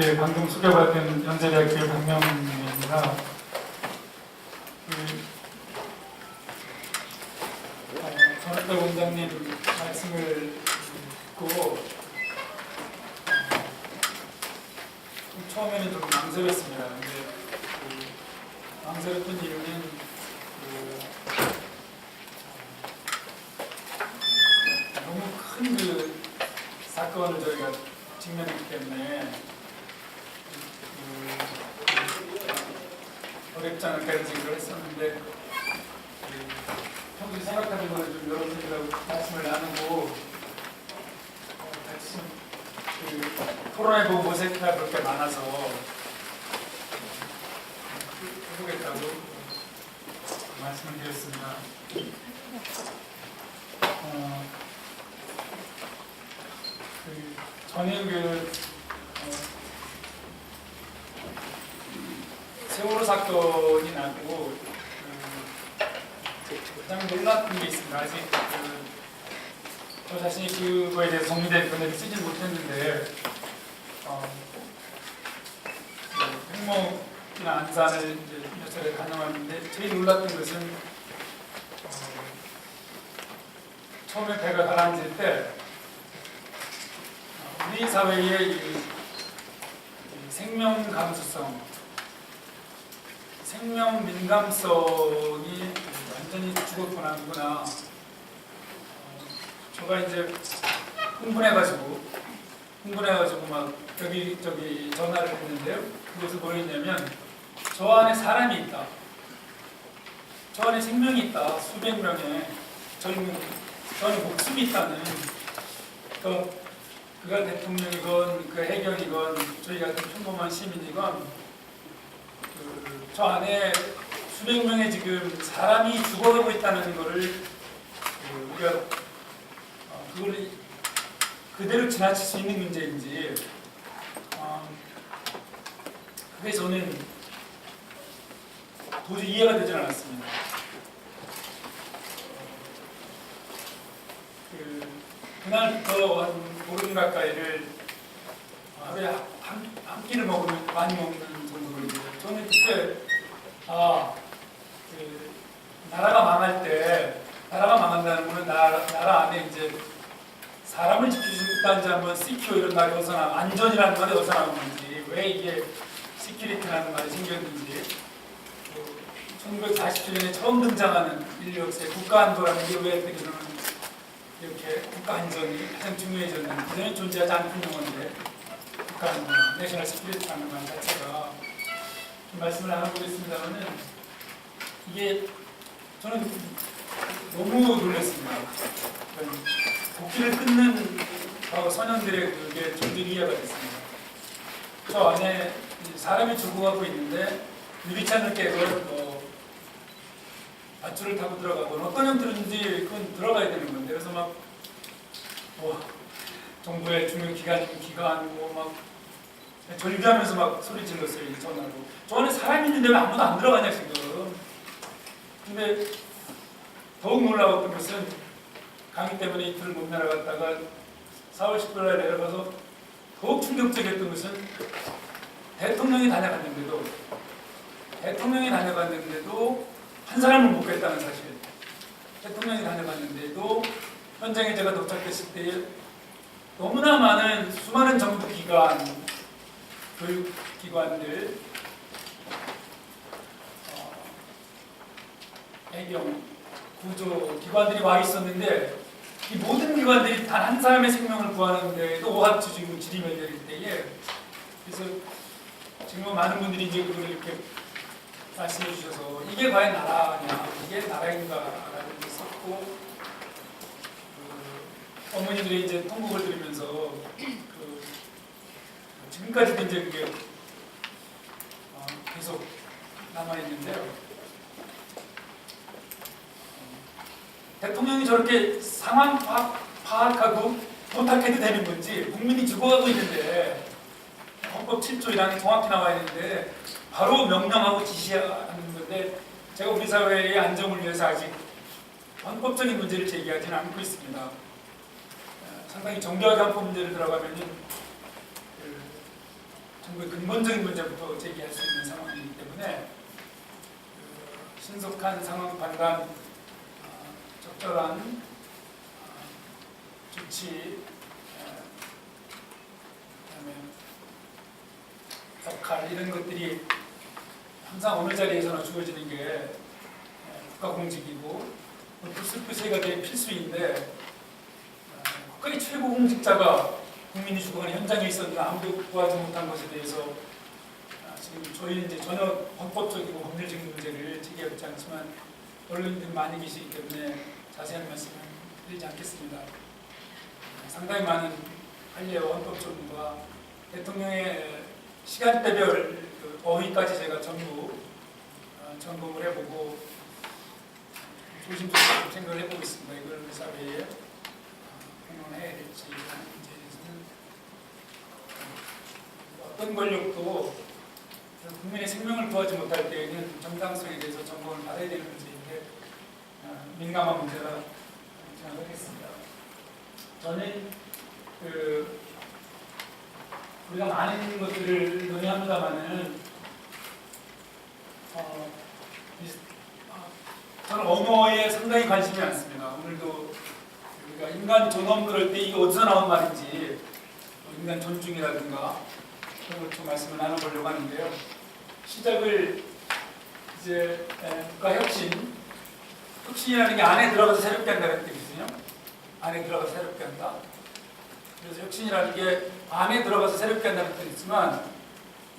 예, 방금 소개받은 연세대학교 박명입니다. 전학대 원장님 말씀을 듣고 처음에는 좀 망설였습니다. 근데 망설였던 이유는 너무 큰 사건을 저희가 직면했기 때문에 어렵지 않을까 이런 생각을 했었는데 평소에 생각하는 거를 좀 여러분들하고 말씀을 나누고 같이 좀 코로나19 모색해야 볼 게 많아서 해보겠다고 말씀을 드렸습니다. 전에 세월호 사건이 나고 가장 놀랐던 게 있습니다. 아직 저 자신이 그거에 대해서 정리된 견해를 쓰지 못했는데 횡목이나 안산을 이제 몇 차례 다녀왔는데 제일 놀랐던 것은 처음에 배가 가라앉을 때 우리 사회의 이 생명 감수성, 생명 민감성이 완전히 죽었구나. 제가 이제 흥분해가지고 막 여기저기 전화를 했는데요. 그것은 뭐였냐면 저 안에 사람이 있다. 저 안에 생명이 있다. 수백 명의 저 안에 목숨이 있다는 그가 대통령이건 그 해경이건 저희 같은 평범한 시민이건 저 안에 수백 명의 지금 사람이 죽어가고 있다는 것을 우리가 그걸 그대로 지나칠 수 있는 문제인지 그게 저는 도저히 이해가 되지 않았습니다. 그날부터 한 보름 가까이를 하루에 한 끼를 많이 먹는 정도로 저는 그때 나라가 망한다는 거는 나라 안에 이제 사람을 지키겠다는지 한번 시큐 이런 말이 어디서 나와 안전이라는 말이 어디서 나온 건지 왜 이게 시큐리티라는 말이 생겼는지 1947년에 처음 등장하는 인류 역사에 국가안보라는 게 왜 이렇게 국가안전이 가장 중요해졌는지 그전에 존재하지 않던 용어인데 국가안보나 내셔널 시큐리티라는 말 자체가 좀 말씀을 나눠보겠습니다만은 이게 저는 너무 놀랐습니다. 복귀를 끊는 선현들의 그게 좀 이해가 됐습니다. 저 안에 사람이 죽어가고 있는데 유리치 않게 밧줄을 타고 들어가고 어떤 형태로든지 그건 들어가야 되는 건데 그래서 막 정부의 중요 기관 막 절규하면서 막 소리 질렀어요. 전화로. 저 안에 사람이 있는데 왜 아무도 안 들어가냐 지금. 근데 더욱 놀라웠던 것은 강의 때문에 이틀 못 내려갔다가 4월 10일 날 내려가서 더욱 충격적이었던 것은 대통령이 다녀갔는데도 한 사람을 못 뵀다는 사실. 대통령이 다녀갔는데도 현장에 제가 도착했을 때 너무나 많은 수많은 정부기관, 교육기관들, 해경, 구조기관들이 와 있었는데 이 모든 기관들이 단 한 사람의 생명을 구하는 데에도 오합지 지금 지리멸렬일 때에 그래서 지금 많은 분들이 이제 그걸 이렇게 말씀해 주셔서 이게 과연 나라냐, 이게 나라인가라는 게 썼고 어머니들이 이제 통곡을 들으면서 지금까지도 이제 그게 계속 남아 있는데요. 대통령이 저렇게 상황 파악하고 부탁해도 되는 건지 국민이 죽어가고 있는데 헌법 7조 1항이 정확히 나와 있는데 바로 명령하고 지시하는 건데 제가 우리 사회의 안정을 위해서 아직 헌법적인 문제를 제기하지는 않고 있습니다. 상당히 정교하게 헌법 문제를 들어가면 정부의 근본적인 문제부터 제기할 수 있는 상황이기 때문에 신속한 상황 판단, 적절한 조치, 그다음에 역할 이런 것들이 항상 어느 자리에서나 주어지는 게 국가공직이고 불쑥불세가 된 필수인데 국가의 최고 공직자가 국민이 죽어가는 현장에 있었는데 아무도 구하지 못한 것에 대해서 지금 저희는 이제 전혀 헌법적이고 법률적인 문제를 제기하지 않지만 언론인들이 많이 계시기 때문에 자세한 말씀을 드리지 않겠습니다. 상당히 많은 판례와 헌법 조문과 대통령의 시간대별 그 어휘까지 제가 전부 점검을 해보고 조심스럽게 생각을 해보고 있습니다. 이걸 우리 사회에 공론해야 될지 하는 문제에 대해서는 어떤 권력도 국민의 생명을 구하지 못할 때에는 정당성에 대해서 점검을 받아야 되는 문제인데 민감한 문제라 생각하겠습니다. 저는 우리가 많은 것들을 논의합니다만은 저는 언어에 상당히 관심이 많습니다. 오늘도 우리가 인간 존엄 그럴 때 이게 어디서 나온 말인지 인간 존중이라든가 그런 걸 좀 말씀을 나눠보려고 하는데요. 시작을 이제 혁신이라는 게 안에 들어가서 새롭게 한다는 뜻이거든요. 안에 들어가서 새롭게 한다. 그래서 혁신이라는 게 안에 들어가서 새롭게 한다는 뜻이 있지만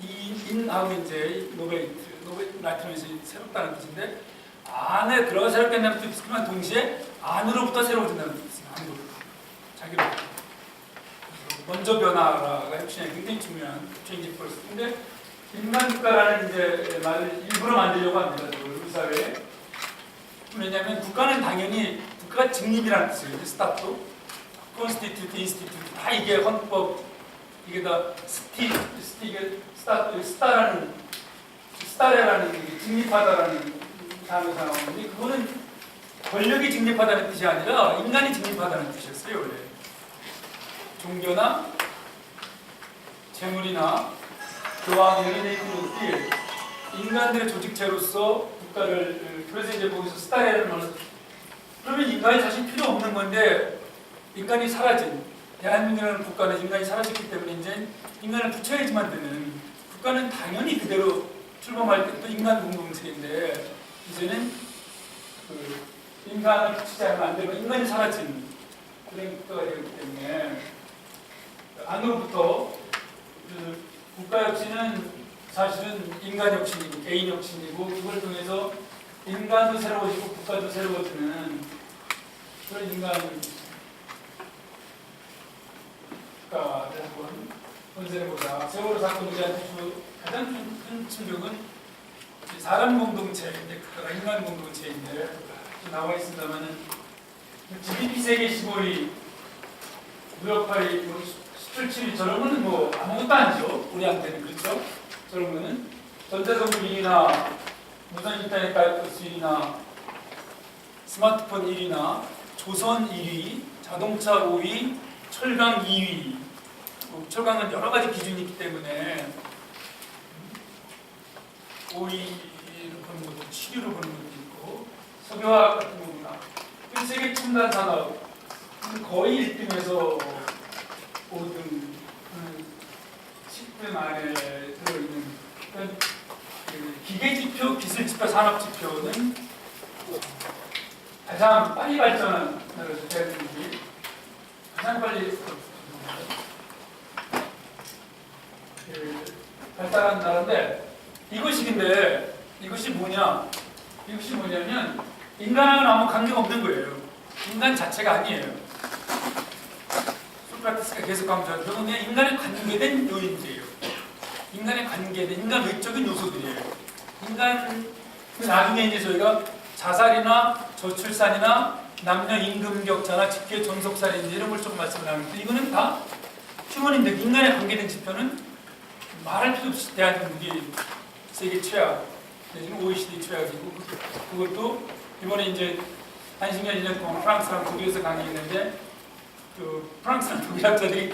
이 인하고 이제 노베이트 라틴어에서 새롭다는 뜻인데 안에 들어가서 새롭게 한다는 뜻이 있지만 동시에 안으로부터 새로워진다는 뜻이 있습니다. 안으로부터. 자기로부터. 먼저 변화가 혁신에 굉장히 중요한 체인지 프로세스인데 인간국가라는 이제 말을 일부러 만들려고 합니다. 우리 사회에. 왜냐하면 국가는 당연히 국가가 직립이라는 뜻이에요. 스타트, constitute, institute 다 이게 헌법 이게 다 스타레라는 게 직립하다라는 단어가 나오는데 그거는 권력이 직립하다는 뜻이 아니라 인간이 직립하다는 뜻이었어요. 원래 종교나 재물이나 교황 이런 것들이 인간들의 조직체로서 국가를 그래서 이제 거기서 스타레를 말해서 그러면 인간이 사실 필요 없는 건데 인간이 사라진 대한민국이라는 국가는 인간이 사라졌기 때문에 이제 인간을 붙여야지만 되는 국가는 당연히 그대로 출범할 때도 인간 공동체인데 이제는 그 인간을 붙이지 않으면 안 되고 인간이 사라진 그런 국가가 되었기 때문에 안으로부터 그 국가 혁신은 사실은 인간 혁신이고 개인 혁신이고 그걸 통해서 인간도 새로워지고 국가도 새로워지는 그런 인간 국가를 한번 건설해보자. 세월호 사건을 위한 가장 큰 충격은 사람 공동체인데 국가가 인간 공동체인데 나와 있습니다만은 GDP 세계 15위 무역 8위 수출 7위 저런 거는 뭐 아무것도 아니죠. 우리한테는 그렇죠. 저런 거는 전자정부 1위나 무선 인터넷 가입 수 1위나 스마트폰 1위나 조선 1위, 자동차 5위, 철강 2위. 철강은 여러 가지 기준이 있기 때문에 5위로 보는 것도 7위로 보는 것도 있고 석유화학 같은 거구나. 세계 첨단 산업 거의 1등에서 5등, 10등 안에 들어있는 그 기계지표, 기술지표, 산업지표는 가장 빨리 발전한 나라죠. 대한민국이 가장 빨리 발달한 나라인데 이것이 뭐냐면 인간하고는 아무 관계가 없는 거예요. 인간 자체가 아니에요. 소크라테스가 계속 강조하는 건 그냥 인간에 관계된 요인들이에요. 인간에 관계된 인간 외적인 요소들이에요. 나중에 이제 저희가 자살이나 저출산이나 남녀 임금 격차나 직계 존속살인 이런 걸 좀 말씀을 하는데 이거는 다 휴먼인데 인간에 관계된 지표는 말할 필요 없이 대한민국이 세계 최악, 내지는 OECD 최악이고 그것도 이번에 이제 한식년 1년 동안 프랑스랑 독일에서 강의했는데 그 프랑스나 독일학자들이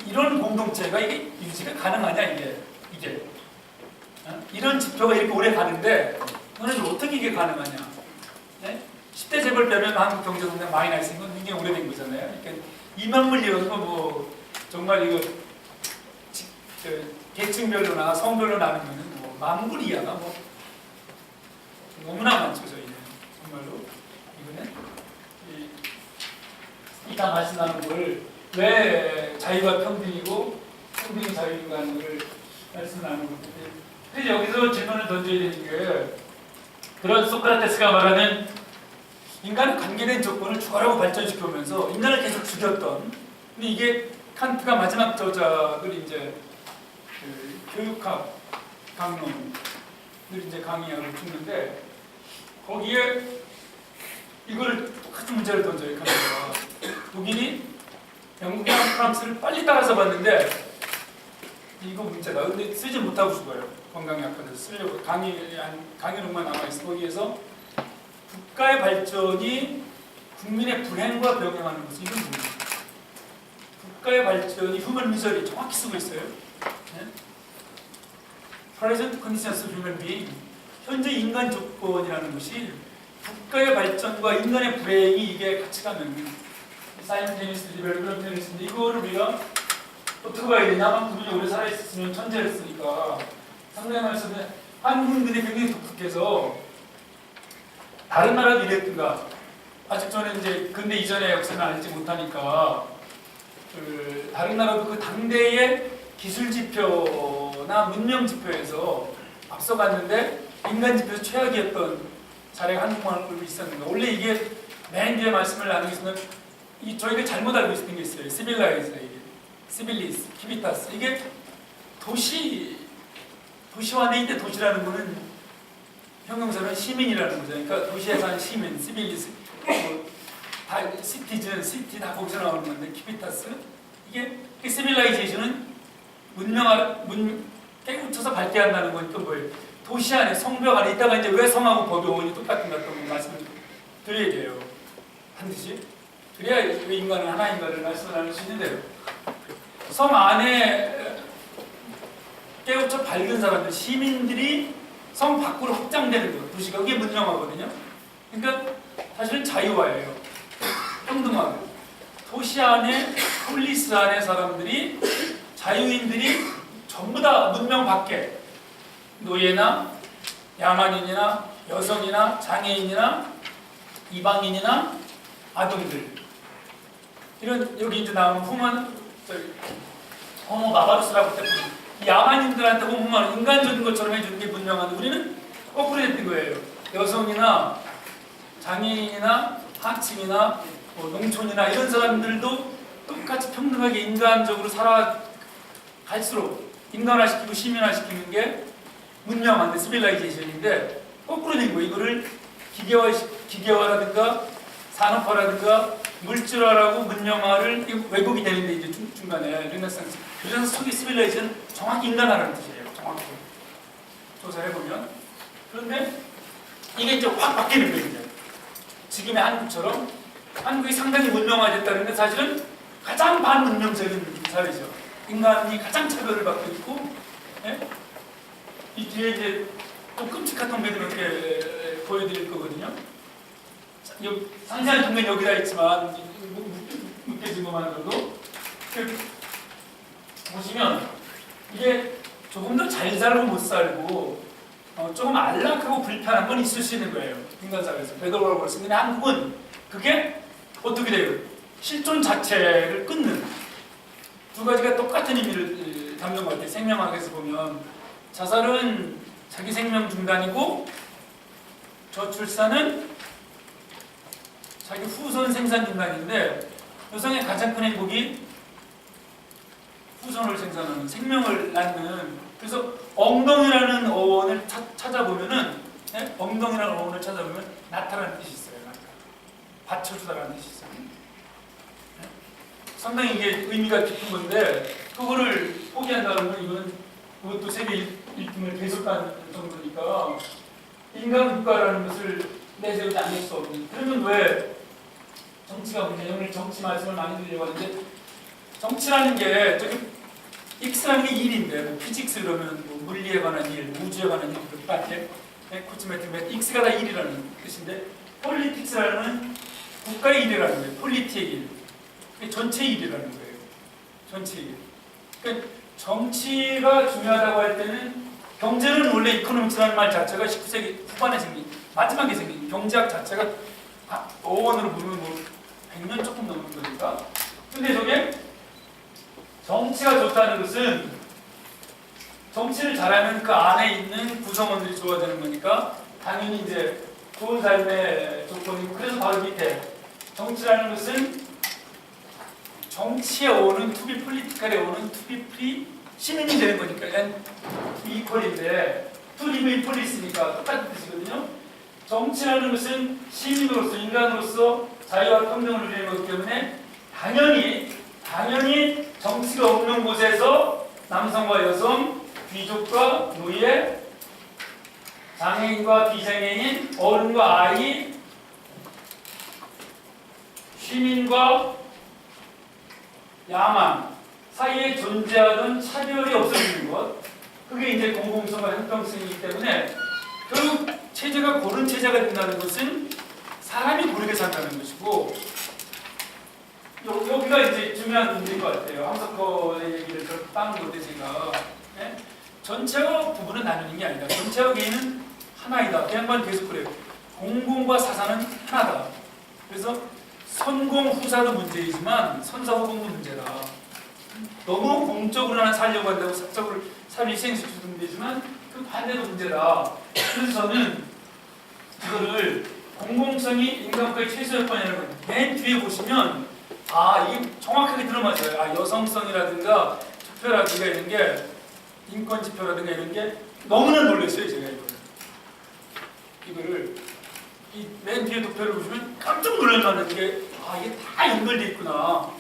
이런 공동체가 이게 유지가 가능하냐 이게 이런 지표가 이렇게 오래 가는데 너는 어떻게 이게 가능하냐? 네? 10대 재벌 빼면 한국 경제 성장 많이 나 있는 건 굉장히 오래된 거잖아요. 그러니까 이만물 이런 거뭐 정말 이거 계층별로나 성별로 나누면 뭐 만불 이하가 뭐 너무나 많죠 저희는 정말로 이거는 이따 말씀하는 걸 왜 자유가 평등이고 평등이 자유인가 하는 걸 말씀하는 건데 그래서 여기서 질문을 던져야 되는 게 그런 소크라테스가 말하는 인간은 관계된 조건을 죽어라고 발전시켜오면서 인간을 계속 죽였던 근데 이게 칸트가 마지막 저작을 이제 그 교육학 강론을 이제 강의하고 죽는데 거기에 이걸 똑같은 문제를 던져요. 칸트가 독일이 영국이랑 프랑스를 빨리 따라서 봤는데 이거 문제다. 근데 쓰지 못하고 죽어요. 건강약화돼서 쓰려고 강의록만 남아있어. 거기에서 국가의 발전이 국민의 불행과 병행하는 것은 이건 뭐예요? 국가의 발전이 휴먼 미저리 정확히 쓰고 있어요. 네? Present conditions of human being 현재 인간 조건이라는 것이 국가의 발전과 인간의 불행이 이게 같이 가면 사이먼테니스 리벨런테니스인데 이거를 우리가 어떻게 봐야 되냐? 그분이 오래 살아있었으면 천재였으니까 상당히 말씀은 한국인들이 굉장히 독특해서 다른 나라도 이랬던가 아직 저는 이제 근대 이전의 역사는 알지 못하니까 그 다른 나라도 그 당대의 기술 지표나 문명 지표에서 앞서갔는데 인간 지표에서 최악이었던 사례가 한국만으로 있었는가. 원래 이게 맨 뒤에 말씀을 나누기 전에 저희가 잘못 알고 있었던 게 있어요. 시빌리스, 키비타스 이게 도시화돼 도시라는 거는 형용사는 시민이라는 거죠. 그러니까 도시에 사는 시민, 시빌리스 다 시티즌, 시티 다 거기서 나오는 건데 키비타스 이게 시빌라이제이션은 깨우쳐서 밝게 한다는 거니까 뭐예요? 도시 안에 성벽 안에 있다가 이제 왜 성하고 법이 똑같은가 또 말씀을 드려야 돼요. 반드시 그래야 인간은 하나인가를 말씀을 나눌 수 있는데요. 성 안에 깨우쳐 밝은 사람들, 시민들이 성 밖으로 확장되는 것, 도시가 그게 문명화거든요. 그러니까 사실은 자유화예요. 평등화고 도시 안에 폴리스 안에 사람들이 자유인들이 전부 다 문명 밖에 노예나 야만인이나 여성이나 장애인이나 이방인이나 아동들 이런 여기 이제 나오는 호모 바바루스라고 했던 야만인들한테 호모만 인간적인 것처럼 해주는 게 문명한데 우리는 거꾸로 됐던 거예요. 여성이나 장애인이나 하층이나 농촌이나 이런 사람들도 똑같이 평등하게 인간적으로 살아갈수록 인간화시키고 시민화시키는 게 문명한데 시빌라이제이션인데 거꾸로 된 거예요. 이거를 기계화라든가 산업화라든가 물질화라고 문명화를 왜곡이 되는데 이제 중간에 르네상스 속의 시빌라이제이션 정확히 인간화라는 뜻이에요. 정확히 조사를 해보면 그런데 이게 이제 확 바뀌는 거예요. 이제. 지금의 한국처럼 한국이 상당히 문명화됐다는 데 사실은 가장 반문명적인 사회죠. 인간이 가장 차별을 받고 있고 예? 이 뒤에 이제 또 끔찍한 통계들을 이렇게 보여드릴 거거든요. 상세한 통계는 여기다 있지만 묶여진 것만으로도 보시면 이게 조금 더 잘 살고 못 살고 조금 안락하고 불편한 건 있을 수 있는 거예요. 인간사회에서 배도로를 벌써. 근데 한국은 그게 어떻게 돼요? 실존 자체를 끊는 두 가지가 똑같은 의미를 담는 것 같아요. 생명학에서 보면 자살은 자기 생명 중단이고 저출산은 자기 후손 생산 중단인데 여성의 가장 큰 행복이 후손을 생산하는 생명을 낳는 그래서 엉덩이라는 어원을 찾아보면은 네? 엉덩이라는 어원을 찾아보면 나타나는 뜻이 있어요. 받쳐주다라는 뜻이 있어요. 네? 상당히 이게 의미가 깊은 건데 그거를 포기한다는 건 이거는 그것도 세계 1등을 배속한 정도니까 인간 국가라는 것을 내세우지 않을 수 없는. 그러면 왜 정치가 문제. 오늘 정치 말씀을 많이 드리려고 하는데 정치라는 게 저기 X라는 게 일인데 뭐 피직스 그러면 뭐 물리에 관한 일, 우주에 관한 일 똑같아. 코치메트메 X가 다 일이라는 뜻인데 폴리틱스라는 국가의 일이라는 거예요. 폴리틱의 일. 그게 전체 일이라는 거예요. 전체 일. 그러니까 정치가 중요하다고 할 때는 경제는 원래 이코노믹스라는 말 자체가 19세기 후반에 생긴 마지막에 생긴 경제학 자체가 어원으로 보면 뭐 100년 조금 넘는 거니까. 근데 저게 정치가 좋다는 것은 정치를 잘하면 그 안에 있는 구성원들이 좋아지는 거니까 당연히 이제 좋은 삶의 조건이고 그래서 바로 밑에 정치라는 것은 정치에 오는 투비 폴리티컬에 오는 투비 프리 시민이 되는 거니까 이퀄인데 투리브이 폴리스니까 똑같은 뜻이거든요. 정치라는 것은 시민으로서 인간으로서 자유와 평등을 누리는 거기 때문에 당연히 정치가 없는 곳에서 남성과 여성, 귀족과 노예, 장애인과 비장애인, 어른과 아이, 시민과 야만 사이에 존재하던 차별이 없어지는 것, 그게 이제 공공성과 형평성이기 때문에 결국 체제가 고른 체제가 된다는 것은 사람이 고르게 산다는 것이고, 여기가 이제 중요한 문제인 것 같아요. 함석헌의 얘기를 따는 건데 제가 전체와 부분은 나누는 게 아니다. 전체와 개인은 하나이다. 그 양반 계속 그래요. 공공과 사사는 하나다. 그래서 선공 후사도 문제이지만 선사 후공도 문제다. 너무 공적으로만 살려고 한다고 사적으로 사람이 희생시켜도 문제지만 그 반대도 문제다. 그래서 저는 이거를 공공성이 인간과의 최소 요건이라는 걸 맨 뒤에 보시면 이게 정확하게 들어맞아요. 여성성이라든가 투표라든가 이런 게 인권 지표라든가 이런 게 너무나 놀랐어요. 제가 이거를 이 맨 뒤에 도표를 보시면 깜짝 놀랄 만한 게 이게 다 연결돼 있구나.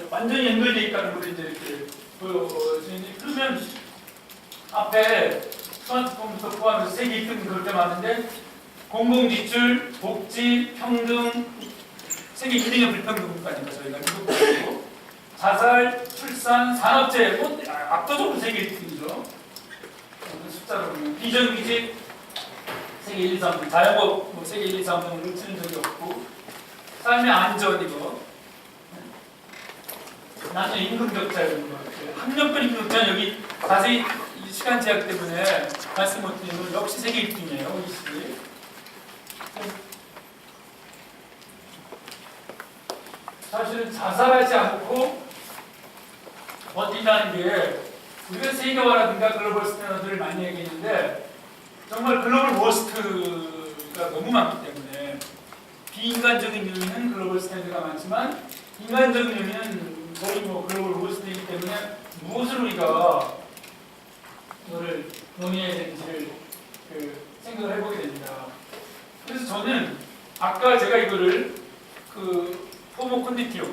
완전히 연결돼 있다는 걸 이제 이렇게 보여지는데, 그러면 앞에 스마트폰부터 포함해서 세계 1등 그렇게 많은데 공공지출, 복지, 평등, 세계 1등의 불평등국가니까 저희가 미국이고, 자살, 출산, 산업재해 압도적으로 세계 1등이죠. 숫자로 보면 비정규직 세계 1, 2, 3등, 자영업 세계 1, 2, 3등을 놓치는 적이 없고, 삶의 안전 이거, 나중에 임금 격차 이런 거, 학력별 임금 격차는 여기 자세히 시간 제약 때문에 말씀 못 드리면 역시 세계 1등이에요. OECD. 사실은 자살하지 않고 버틴다는 게 우리가 세계화라든가 글로벌 스탠더드를 많이 얘기했는데 정말 글로벌 워스트가 너무 많기 때문에 비인간적인 요인은 글로벌 스탠드가 많지만 인간적인 요인은 거의 글로벌 워스트이기 때문에 무엇을 우리가 이거를 논의해야 되는지를 생각을 해보게 됩니다. 그래서 저는 아까 제가 이거를 호모 콘디티오,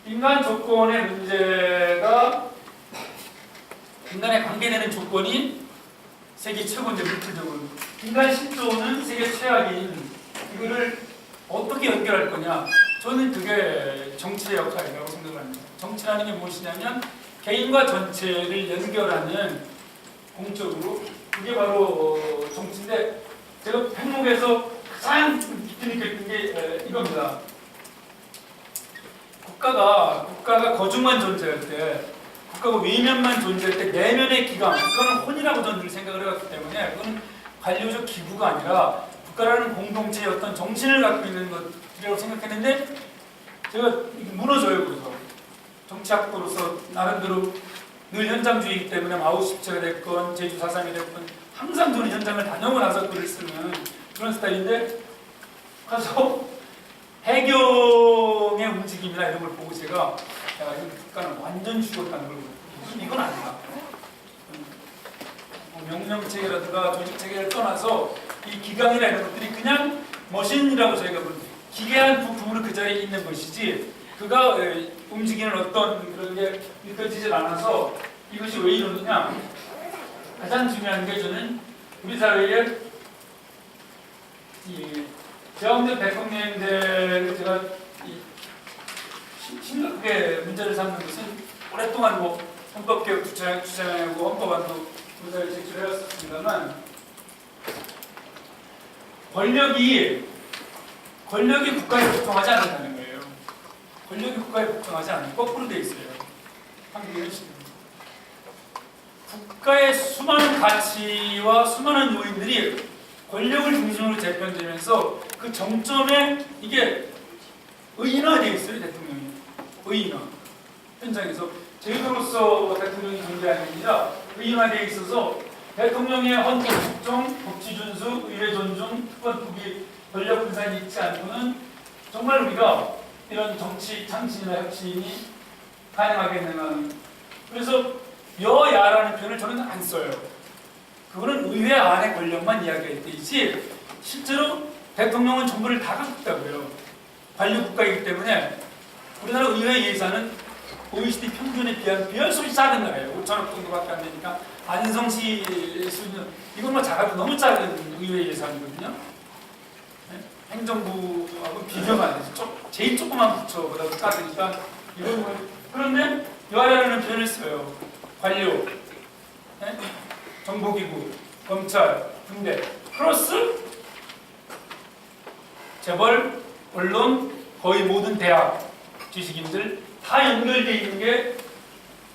인간 조건의 문제가 인간에 관계되는 조건이 세계 최고인데 물질적으로 인간 신조는 세계 최악인, 이거를 어떻게 연결할 거냐, 저는 그게 정치의 역할이라고 생각합니다. 정치라는 게 무엇이냐면 개인과 전체를 연결하는 공적으로, 그게 바로 정치인데, 제가 핵목에서 가장 깊이 느꼈던 게 이겁니다. 국가가 거중만 존재할 때, 국가가 외면만 존재할 때 내면의 기강, 그거는 혼이라고 저는 늘 생각을 해왔기 때문에 그건 관료적 기구가 아니라 국가라는 공동체의 어떤 정신을 갖고 있는 것이라고 생각했는데, 제가 무너져요. 그래서 정치학도로서 나름대로 늘 현장주의이기 때문에 마오십체가 됐건 제주 4.3이 됐건 항상 저는 현장을 다녀오고 나서 글을 쓰는 그런 스타일인데, 가서 해경의 움직임이나 이런 걸 보고 제가 이 국가는 완전 죽었다는 걸 보고, 이건 아니다. 명령체계라든가 조직체계를 떠나서 이 기강이나 이런 것들이 그냥 머신이라고 저희가 부르는 기괴한 부품으로 그 자리에 있는 것이지, 그가 움직이는 어떤 그런 게 느껴지질 않아서, 이것이 왜 이러느냐, 가장 중요한 게 저는 우리 사회에 제왕적 대통령인데 제가 심각하게 문제를 삼는 것은 오랫동안 뭐 헌법개혁 주장하고 헌법안도 문제를 제출해왔습니다만 권력이 국가에 복종하지 않는다는 거예요. 권력이 국가에 복종하지 않는 거꾸로 돼 있어요. 한국의 시대입니다. 국가의 수많은 가치와 수많은 요인들이 권력을 중심으로 재편되면서 그 정점에 이게 의인화되어 있어요. 대통령이 의인화 현장에서 제도로서 대통령이 존재하는 게 아니라 의인화되어 있어서 대통령의 헌법 복종, 법치 준수, 의회 존중, 특권 투기, 권력 분산이 있지 않고는 정말 우리가 이런 정치 창신이나 혁신이 가능하겠느냐. 그래서 여야라는 표현을 저는 안 써요. 그거는 의회 안의 권력만 이야기할 때이지 실제로 대통령은 정부를 다 갖고 있다고요. 관료국가이기 때문에 우리나라 의회 예산은 OECD 평균에 비한 비할수록 작은 나라예요. 5천억 정도밖에 안 되니까 안성시 수준 이건 뭐 작아도 너무 작은 의회 예산이거든요. 네? 행정부하고 비교가 안 되죠. 제일 조그만 부처보다 작으니까 이건 뭐 그런데 여야라는 표현을 써요. 관료, 네? 정보기구, 검찰, 군대 플러스 재벌, 언론, 거의 모든 대학 지식인들 다 연결되어 있는 게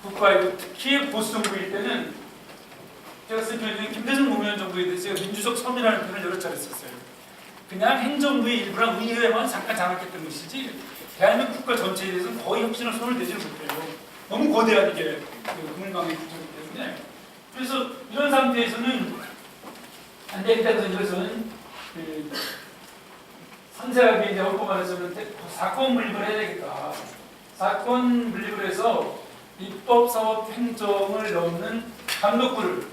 국가이고 특히 보수정부일 때는 제가 쓴 표현 중에 김대중 노무현 정부에 대해서 민주적 섬이라는 표현을 여러 차례 썼어요. 그냥 행정부의 일부랑 의회만 잠깐 장악했던 것이지 대한민국 국가 전체에 대해서는 거의 혁신을 손을 대지 못해요. 너무 거대한 이게 국민관계 구조이기 때문에 그래서 이런 상태에서는 안 되겠다는 생각에서는 상세하게 이제 헌법 안에서는 사건 분립을 해야 되겠다. 사건 분립을 해서 입법, 사법, 행정을 넘는 감독부를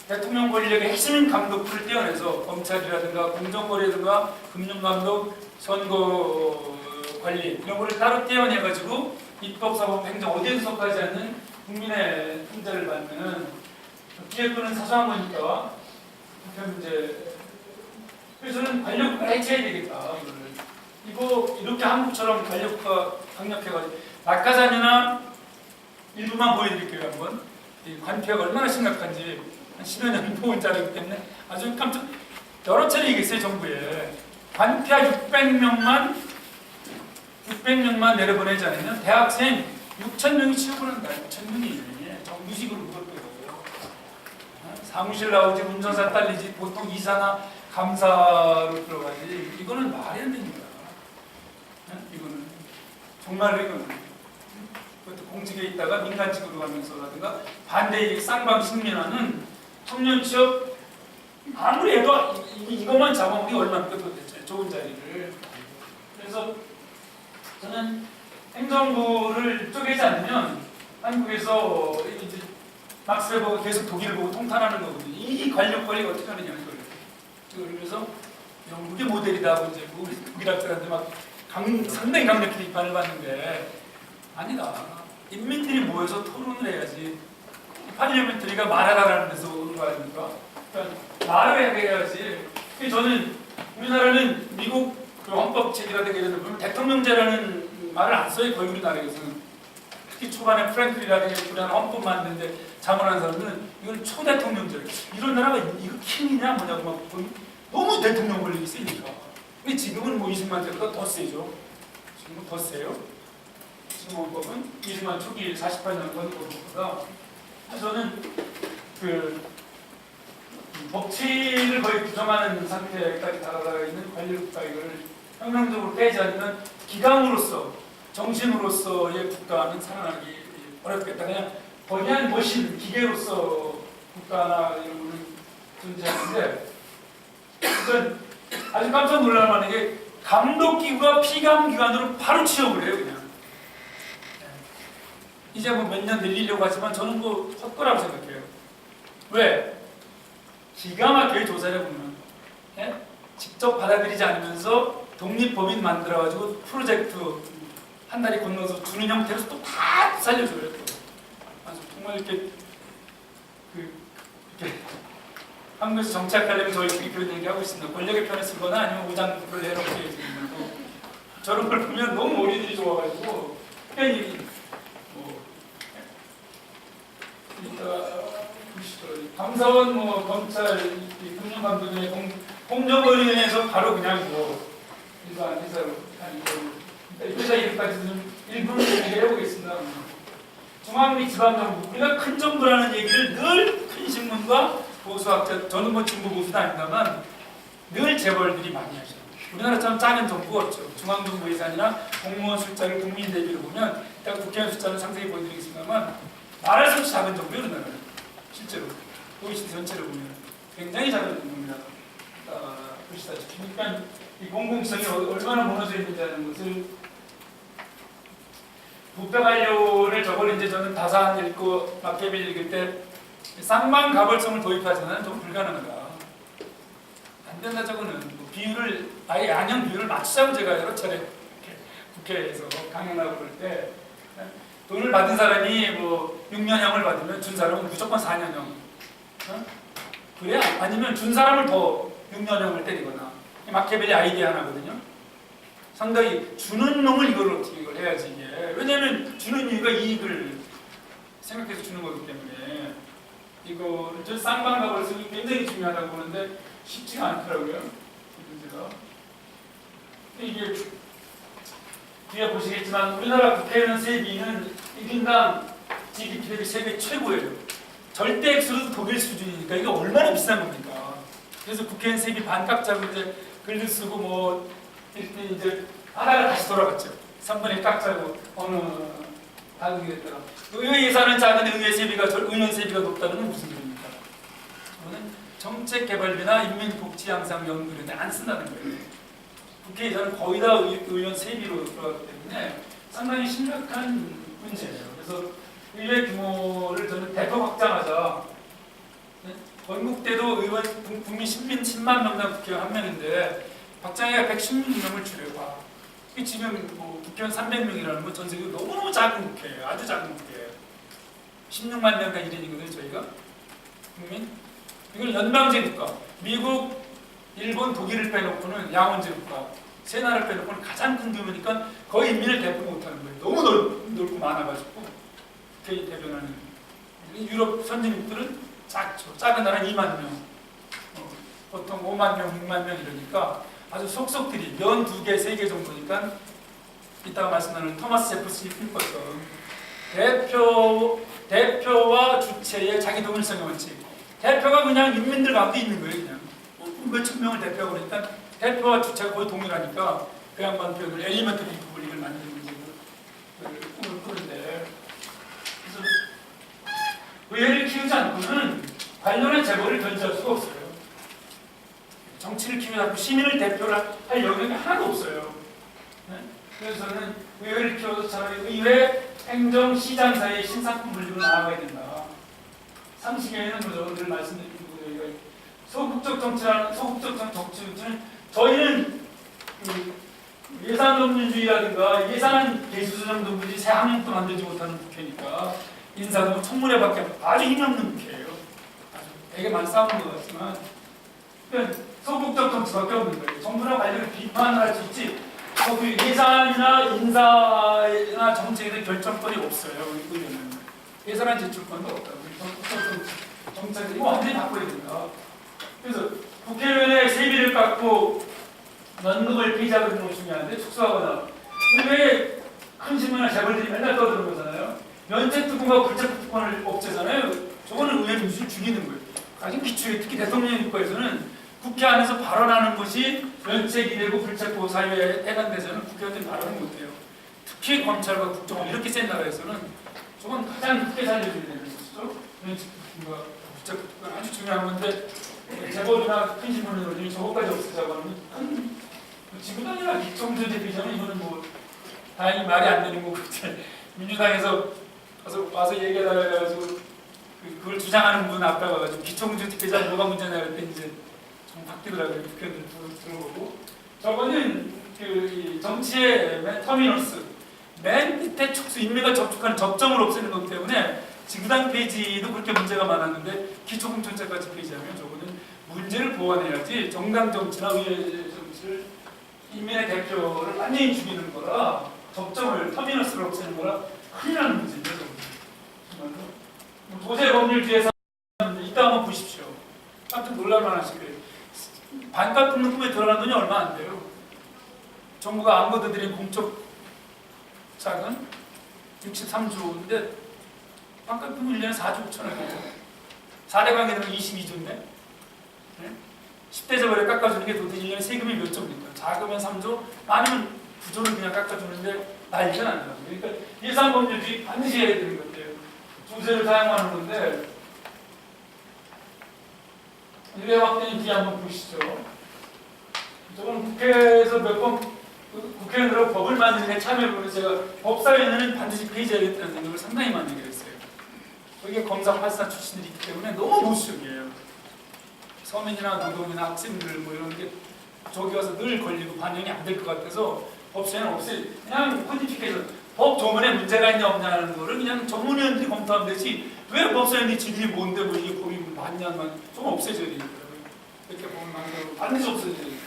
대통령 권력의 핵심인 감독부를 떼어내서 검찰이라든가 공정거래라든가 금융감독, 선거 관리 이런 거를 따로 떼어내가지고 입법, 사법, 행정 어디에도 속하지 않는 국민의 통제를 받는 뒤에 거는 사소한 거니까 그런 문제. 그래서 저는 관력국가를 해체해야 되겠다. 이거 이렇게 한국처럼 관력국가 강력해가지고 낙하산이나 일부만 보여드릴게요. 한번 이 관폐가 얼마나 심각한지 한 10여 년 보은 자료이기 때문에 아주 깜짝 여러 차례 얘기했어요. 정부에 관폐 600명만 내려보내지 않으면 대학생 6,000명이 취업을 한다. 6,000명이 정규직으로 그걸 거예요. 사무실 나오지 운전사 딸리지 보통 이사나 감사로 들어가지 이거는 말이 안 됩니다. 이거는 정말로 이거는 그것도 공직에 있다가 민간직으로 가면서라든가 반대의 쌍방식민화는 청년 취업 아무리 해도 이것만 잡아먹기 얼마나 도대체 좋은 자리를. 그래서 저는 행정부를 쪼개지 않으면 한국에서 이제 막스 베버가 계속 독일을 보고 통탄하는 거거든요. 이 관력 관리가 어떻게 하느냐 이걸. 그래서 영국의 모델이다 하고 이제 독일 학생한테 막 상당히 강력히 비판을 받는데 아니다. 인민들이 모여서 토론을 해야지. 파리아멘터리가 말하라라는 데서 오는 거 아닙니까? 그러니까 말을 해야지. 저는 우리나라는 미국 그 헌법책이라든가 이런 데 보면 대통령제라는 말을 안 써요. 거의 우리나라에서는. 특히 초반에 프랭클이라든가 우리나라 헌법 만드는데 자문하는 사람들은 이걸 초대통령제. 이런 나라가 이거 킹이냐 뭐냐고 막 너무 대통령 권력이 세니까. 근데 지금은 뭐 이승만 때보다 더 세죠. 지금은 더 세요. 지금 헌법은 이승만 초기 48년 헌법보다. 저는 그 법치를 거의 부정하는 상태까지 다가가 있는 관료국가 이걸 혁명적으로 깨지 않으면 기강으로서 정신으로서의 국가는 살아나기 어렵겠다. 그냥 거대한 머신 기계로서 국가나 이런 거는 존재하는데 그건 아주 깜짝 놀랄 만한 게 감독기구가 피감기관으로 바로 취업을 해요. 그냥 이제 뭐 몇 년 늘리려고 하지만 저는 뭐 헛거라고 생각해요. 왜? 기가 막히게 조사를 해보면 예? 직접 받아들이지 않으면서 독립법인 만들어가지고 프로젝트 한 달이 건너서 주는 형태로 또 다 살려줘요. 또. 아주 정말 이렇게 한국에서 정착하려면 저희들이 그런 얘기하고 있습니다. 권력의 편에 쓰거나 아니면 우장국을 내놓게 해주는 거. 저런 걸 보면 너무 머리들이 좋아가지고 괜히 감사원, 검찰, 금융감독원의 공정거래위원회에서 바로 그냥 일반 회사로 회사 이름까지 좀 일부러 얘기를 해보겠습니다. 중앙 및 지방정부, 우리가 큰 정부라는 얘기를 늘 큰 신문과 보수학자, 저는 뭐 진보 보수도 아닙니다만 늘 재벌들이 많이 하죠. 우리나라처럼 작은 정부가 없죠. 중앙정부 예산이나 공무원 숫자를 국민 대비로 보면 일단 국회의원 숫자는 상세히 보여드리겠습니다만 말할 수 없이 작은 정부예요, 우리나라는. 실제로 OECD 전체를 보면 굉장히 작은 정부입니다. 보시다시피 그러니까 이 공공성이 얼마나 무너져 있는지라는 것을 부패 관료를 저걸 이제 저는 다산 읽고 마키아벨리 읽을 때 쌍방가벌성을 도입하자는 좀 불가능하다. 안 된다 저거는 뭐 비율을 아예 양형 비율을 맞추자고 제가 여러 차례 국회에서 강연하고 그럴 때 돈을 받은 사람이 뭐 6년형을 받으면 준 사람은 무조건 4년형. 그래? 아니면 준 사람을 더 6년형을 때리거나. 마키아벨리 아이디어 하나거든요. 상당히 주는 놈을 이걸 어떻게 이걸 해야지 이게. 왜냐면 주는 이유가 이익을 생각해서 주는 거기 때문에 이거를 저 쌍방가벌성이 굉장히 중요하다고 보는데 쉽지가 않더라고요. 이 문제가. 이게 뒤에 보시겠지만 우리나라 국회의원 세비는 1인당 GDP 대비 세계 최고예요. 절대 액수로 독일 수준이니까 이게 얼마나 비싼 겁니까? 그래서 국회의원 세비 반값 잡을 때 글도 쓰고 뭐 이제 하다가 다시 돌아갔죠. 3분의 깍 자고 어느 다국이 됐더라. 의회 예산은 작은데 의회 세비가 의원 세비가 높다는 건 무슨 소리입니까? 저는 정책개발비나 인민복지양상연구를 안 쓴다는 거예요. 국회 예산은 거의 다 의원 세비로 들어가기 때문에 상당히 심각한 문제예요. 그래서 의회 규모를 저는 대폭 확장하자. 건국때도 의원 국민 시민 10만 명당 국회의원 한 명인데 박정희가 116명을 줄여봐. 지금 뭐 국회의원 300명이라는 건 전 세계로 너무너무 작은 국회예요. 아주 작은 국회예요. 16만 명당 1인이거든요. 저희가 국민. 이건 연방제 국가. 미국, 일본, 독일을 빼놓고는 양원제 국가. 세 나라를 빼놓고는 가장 큰 규모니까 거의 인민을 대표 못하는 거예요. 너무 넓고 많아가지고 국회 대변하는. 유럽 선진국들은 작죠. 작은 나라는 2만 명. 보통 5만 명, 6만 명 이러니까 아주 속속들이 면 2개, 3개 정도니까 이따가 말씀 나누는 토마스 제퍼슨이 필것처럼 대표와 주체의 자기 동일성의 원칙. 대표가 그냥 인민들 가운데 있는 거예요. 그냥 몇천 명을 대표하고 그러니까 대표와 주체가 거의 동일하니까 그 양반 표현을 엘리먼트 리퍼블릭을 만드는 꿈을 꾸는데 그래서 의회를 키우지 않고는 관료는 재벌을 견제할 수가 없어요. 정치를 키우지 않고 시민을 대표를 할 영역이 하나도 없어요. 네? 그래서 저는 의회를 키워서 차라리 의회, 행정, 시장 사이의 신상품 분립으로 나아가야 된다. 상식에는 늘 말씀드린 부분이 소극적 정치는 저희는 예산업률주의라든가 예산 개수조정도무지 새 항목도 만들지 못하는 국회니까 인사도 청문회밖에 아주 힘이 없는 국회예요. 아주 되게 많이 싸우는 것 같지만 그러니까 소극적 정치밖에 없는 거예요. 정부나 관료를 비판을 할 수 있지 그 예산이나 인사나 정책에 대한 결정권이 없어요. 의회는 예산안 제출권도 없다고. 정책을 이거 완전히 바꿔야 된다. 그래서 국회의원의 세비를 깎고 연금을 폐지하는 것이 중요한데 축소하거나 왜 큰 신문이나 재벌들이 맨날 떠드는 거잖아요. 면책특권과 불체특권을 없애잖아요. 저거는 의회 민주주의를 죽이는 거예요. 가장 기초에 특히 대통령님과에서는 국회 안에서 발언하는 것이 면책이 되고 불체포 사유에 해당돼서는 국회의원들이 발언을 못해요. 특히 검찰과 국정원 이렇게 센 나라에서는 저건 가장 크게 살려줘야 되는 것이죠. 면책특권과 불체포가 아주 중요한 건데 재벌이나 큰 신문을 저것까지 없애자고 하면 지구단이나 기총조제 비전은 이거는 뭐 다행히 말이 안 되는 거고 민주당에서 와서 얘기하다가 해가지고 그걸 주장하는 분 앞에 와가지고 기총조제 비전 뭐가 문제냐 할 때 이제 좀 바뀌더라고요. 국회의원들 들어보고 저거는 그 정치의 터미너스 맨 밑에 촉수 인민과 접촉하는 접점을 없애는 것 때문에 지구당 폐지도 그렇게 문제가 많았는데 기초공천제까지 폐지하면 저거는 문제를 보완해야지 정당 정치나 의회 정치를 인민의 대표를 완전히 죽이는 거라 접점을 터미너스를 없애는 거라 큰일 나는 문제입니다. 도제 법률주의에서 이따 한번 보십시오. 깜짝 놀랄만 하실 거예요. 반값 끊는 꿈에 들어간 돈이 얼마 안 돼요. 정부가 안 걷어들인 공적 자금 63조인데 반값 끊으면 1년에 4조 5천원이에요. 4대 관계 되면 22조인데 네? 10대 재벌에 깎아주는 게 도대체 1년에 세금이 몇 조입니까? 작으면 3조, 많으면 9조를 그냥 깎아주는데 난리가 난다고. 그러니까 예산법률이 반드시 해야 되는 건데요. 조세를 사용하는 건데 일례 확대인 뒤에 한번 보시죠. 저는 국회에서 몇 번 국회의원으로 법을 만드는 데 참여해보면서 제가 법사위원회는 반드시 폐지해야겠다는 생각을 상당히 많이 하게 됐어요. 거기에 검사, 판사 출신들이 있기 때문에 너무 보수적이에요. 서민이나 노동이나 학생들 뭐 이런 게 저기 와서 늘 걸리고 반영이 안 될 것 같아서 법사위는 없이 그냥 코디피케이션 법 조문에 문제가 있냐 없냐는 거를 그냥 전문위원들이 검토하면 되지 왜 법사위원들이 지들이 뭔데 뭐 이게 법이 맞냐 안 맞냐 좀 없애줘야 되니까요. 이렇게 보면 안 반드시 없애줘야 되니까요.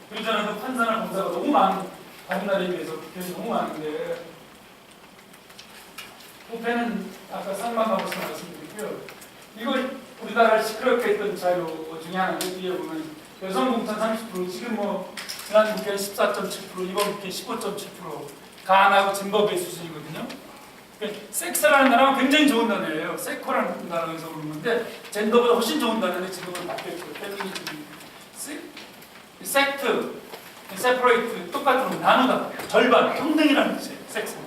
그러잖아요. 판사나 검사가 너무 많은 다른 나라에 비해서 국회에서 너무 많은데 부패는 아까 쌍방가보서 말씀드렸고요. 이걸 우리나라를 시끄럽게 했던 자료 중에 하나인데 뒤에 보면 여성 공천 30% 지금 뭐 지난 국회 14.7% 이번 국회 15.7% 가안하고 짐바브웨 수준이거든요. 그러니까 섹스라는 단어가 굉장히 좋은 단어예요. 세코라는 단어에서 오는 건데 젠더보다 훨씬 좋은 단어인데 지금은 바뀌었죠. 페미니즘, 섹트, 세퍼레이트 똑같은 나누다 절반 평등이라는 뜻이에요. 섹스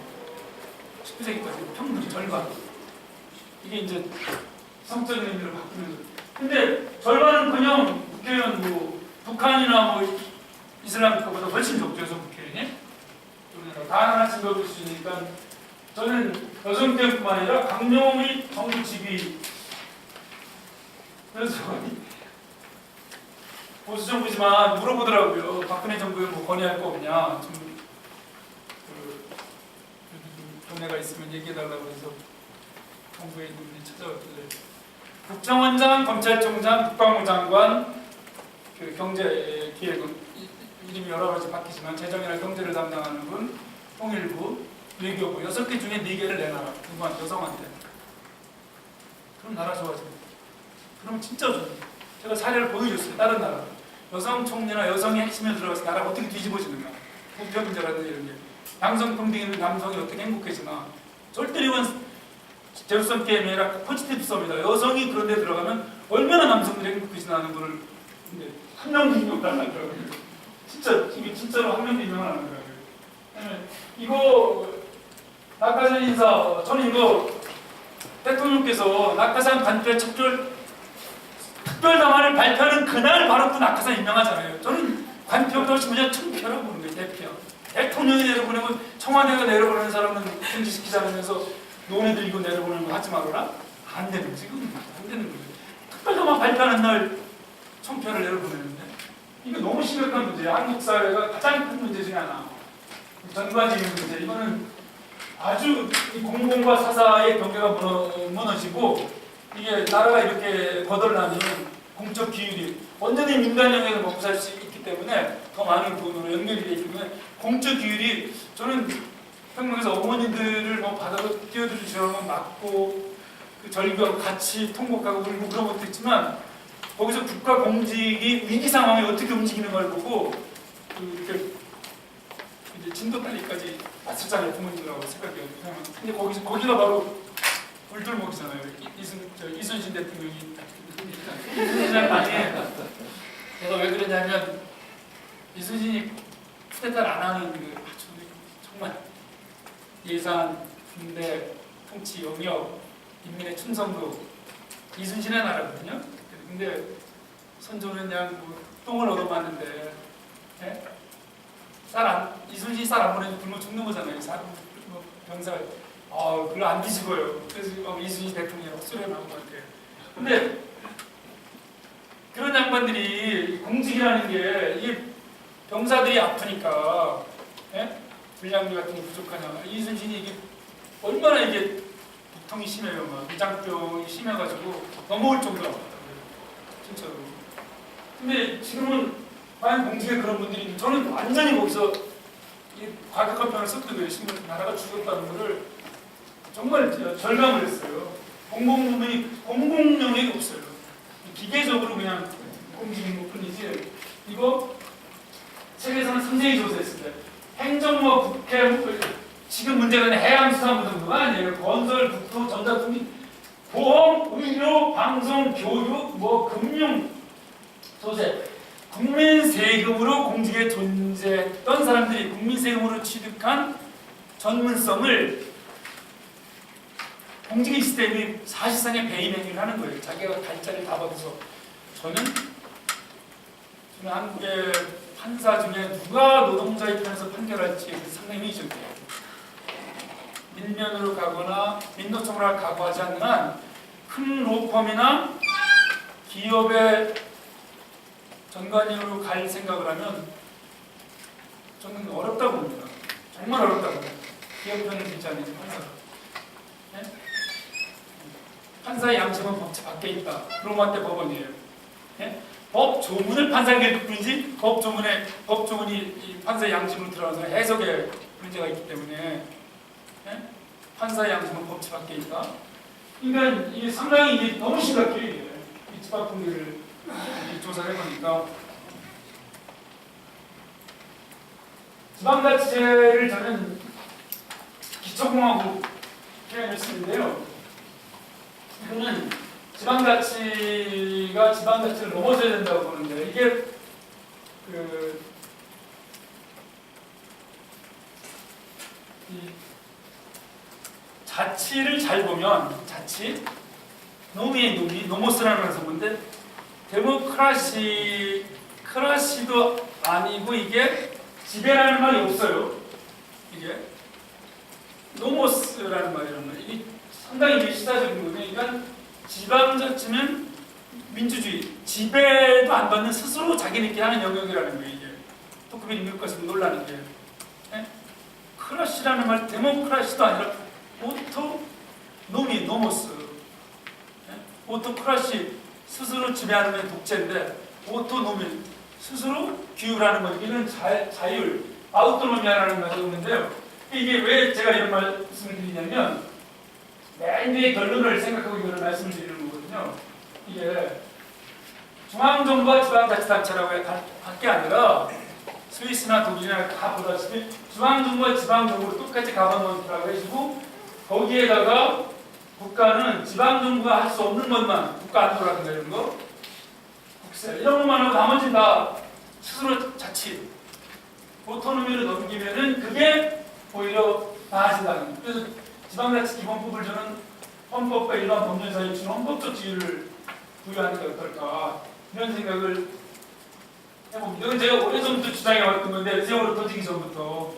19세기까지 평등 절반 이게 이제 성적인 의미로 바뀌면서 근데 절반은 그냥 국회의원 뭐 북한이나 뭐 이슬람 국가보다 훨씬 적죠. 여성 국회의원이 다 하나씩 넣을 수 있으니까 저는 여성 때뿐만 아니라 강용희 정부 직위 그래서 보수 정부지만 물어보더라고요. 박근혜 정부에 뭐 건의할 거 없냐. 좀 견해가 있으면 얘기해달라고 해서 정부에 있는 분이 찾아왔길래 국정원장, 검찰총장, 국방부 장관, 그 경제기획은 이름이 여러 가지 바뀌지만 재정이나 경제를 담당하는 분, 통일부, 외교부 6개 중에 4개를 내놔라. 누구한테? 여성한테. 그럼 나라 좋아집니다. 그럼 진짜 좋습니다. 제가 사례를 보여줬어요. 다른 나라. 여성 총리나 여성이 핵심에 들어가서 나라가 어떻게 뒤집어지는가. 국제 문제라든지 이런 게. 양성평등 있는 남성이 어떻게 행복해지나. 절대 이건 제로섬 게임이 아니라 포지티브 썸이다. 여성이 그런 데 들어가면 얼마나 남성들이 행복해지나 하는 거를 근데 한 명도 인정을 안 하더라고요. 진짜 이게 진짜로 한 명도 인정을 안 하더라고요. 이거 낙하산 인사 저는 이거 대통령께서 낙하산 관계 특별담화를 발표하는 그날 바로 그 낙하산 임명하잖아요. 저는 관표보다 훨씬 그냥 청표라고 보는 거예요. 대표. 대통령이 내려보내고 청와대가 내려보내는 사람은 중지시키자면서 논의들 이거 내려보내는 거 하지 말아라? 안 되는 지금 안 되는 거예요. 특별담화 발표하는 날 청표를 내려보내는데 이거 너무 심각한 문제예요. 한국 사회가 가장 큰 문제 중에 하나. 전반적인 문제. 이거는 아주 공공과 사사의 경계가 무너지고 이게 나라가 이렇게 거덜나면 공적 기율이 완전히 민간 영역에서 먹고 살 수 있기 때문에 더 많은 돈으로 연결이 되기 때문에 공적 기율이 저는 평양에서 어머니들을 뭐 바다로 뛰어들이시는 건 맞고 그 절규하고 같이 통곡하고 울고 그런 것도 있지만 거기서 국가 공직이 위기 상황에 어떻게 움직이는 걸 보고 이렇게 이제 진도 딸리까지 왔었잖아요. 부모님들하고 생각해요. 근데 거기가 바로 굴돌목이잖아요. 이순신 대통령이 이순신 장관이 내가 왜 그러냐면 이순신이 쿠데타를 안 하는 그 정말 예산, 군대, 통치, 영역, 인민의 충성도 이순신의 나라거든요. 근데 선조는 그냥 뭐 똥을 얻어맞는데 예? 이순신이 쌀 안 보내면 굶어 죽는 거잖아요. 병사가 그걸 안 뒤집어요. 그래서 이순신 대통령이 헛소리가 나온 것 같아요. 근데 그런 양반들이 공직이라는 게 이게 병사들이 아프니까 예? 불량비 같은 게 부족하냐. 이순신이 이게 얼마나 이게 복통이 심해요. 위장병이 심해가지고 넘어올 정도로 아팠다고요. 진짜로. 근데 지금은 과연 공직에 그런 분들이 있는지 저는 완전히 거기서 이 과격한 편을 썼던 거예요. 신문 나라가 죽었다는 거를 정말 절감을 했어요. 공공부문이 공공 영역이 없어요. 기계적으로 그냥 공직인 것 뿐이지. 이거 책에서는 상세히 조사했습니다. 행정부와 국회, 지금 문제는 해양수산부 정도가 아니에요. 건설, 국토, 전자통신, 보험, 의료, 방송, 교육, 금융, 소재. 국민 세금으로 공직에 존재했던 사람들이 국민 세금으로 취득한 전문성을 공직의 시스템이 사실상의 배임 행위를 하는 거예요. 자기가 달짜리를 다 받아서. 저는 한국의 판사 중에 누가 노동자의 편에서 판결할지 상당히 의심돼요. 민면으로 가거나 민노총으로 각오하지 않는 한 큰 로펌이나 기업의 전관인으로 갈 생각을 하면 저는 어렵다고 봅니다. 정말 어렵다고 봅니다. 기업 편을 들지 않는 판사가. 네? 판사의 양심은 법치 밖에 있다. 로마 때 법원이에요. 네? 법 조문을 판사에게 읽을 뿐이지 법조문이 이 판사의 양심으로 들어가서 해석에 문제가 있기 때문에 네? 판사의 양심은 법치 밖에 있다. 그러니까 이게 상당히 이게 너무 심각해요. 이 집합통계를 조사를 해보니까 지방자치제를 저는 기초공화국 표현을 쓰는데요. 이거는 지방자치가 지방자치를 넘어서야 된다고 보는데 이게 자치를 잘 보면 자치 노모스라는 걸 써본데 크라시도 아니고 이게 지배라는 말이 없어요. 이게 노모스라는 말이란 말이에요. 이게 상당히 시사적인 거예요. 그러니까 지방자치는 민주주의, 지배도 안 받는 스스로 자기네끼리 하는 영역이라는 거예요. 이게 토크빌 읽을 것은 놀라는 게 네? 크라시라는 말, 데모크라시도 아니라 노모스 네? 오토크라시 스스로 지배하는 게 독재인데 오토노미 스스로 규율하는 것 이는 자율, 아우토노미아라는 말이 있는데요. 이게 왜 제가 이런 말씀을 드리냐면 맨 뒤에 결론을 생각하고 이거를 말씀을 드리는 거거든요. 이게 중앙정부와 지방자치단체라고 할 게 아니라 스위스나 독일이나 다 보다시피 중앙정부와 지방정부를 똑같이 가버넌트라고 해주고 거기에다가 국가는 지방정부가 할 수 없는 것만 국가 안보라든가 이런 거 국세 이런 것만 하고 나머지는 다 스스로 자치 오토노미를 넘기면은 그게 오히려 나아진다는 거예요. 그래서 지방자치 기본법을 저는 헌법과 일반 법률 사이에 주는 헌법적 지위를 부여하는 게 어떨까 이런 생각을 해봅니다. 이건 제가 오래전부터 주장해왔던 건데 세월호 터지기 전부터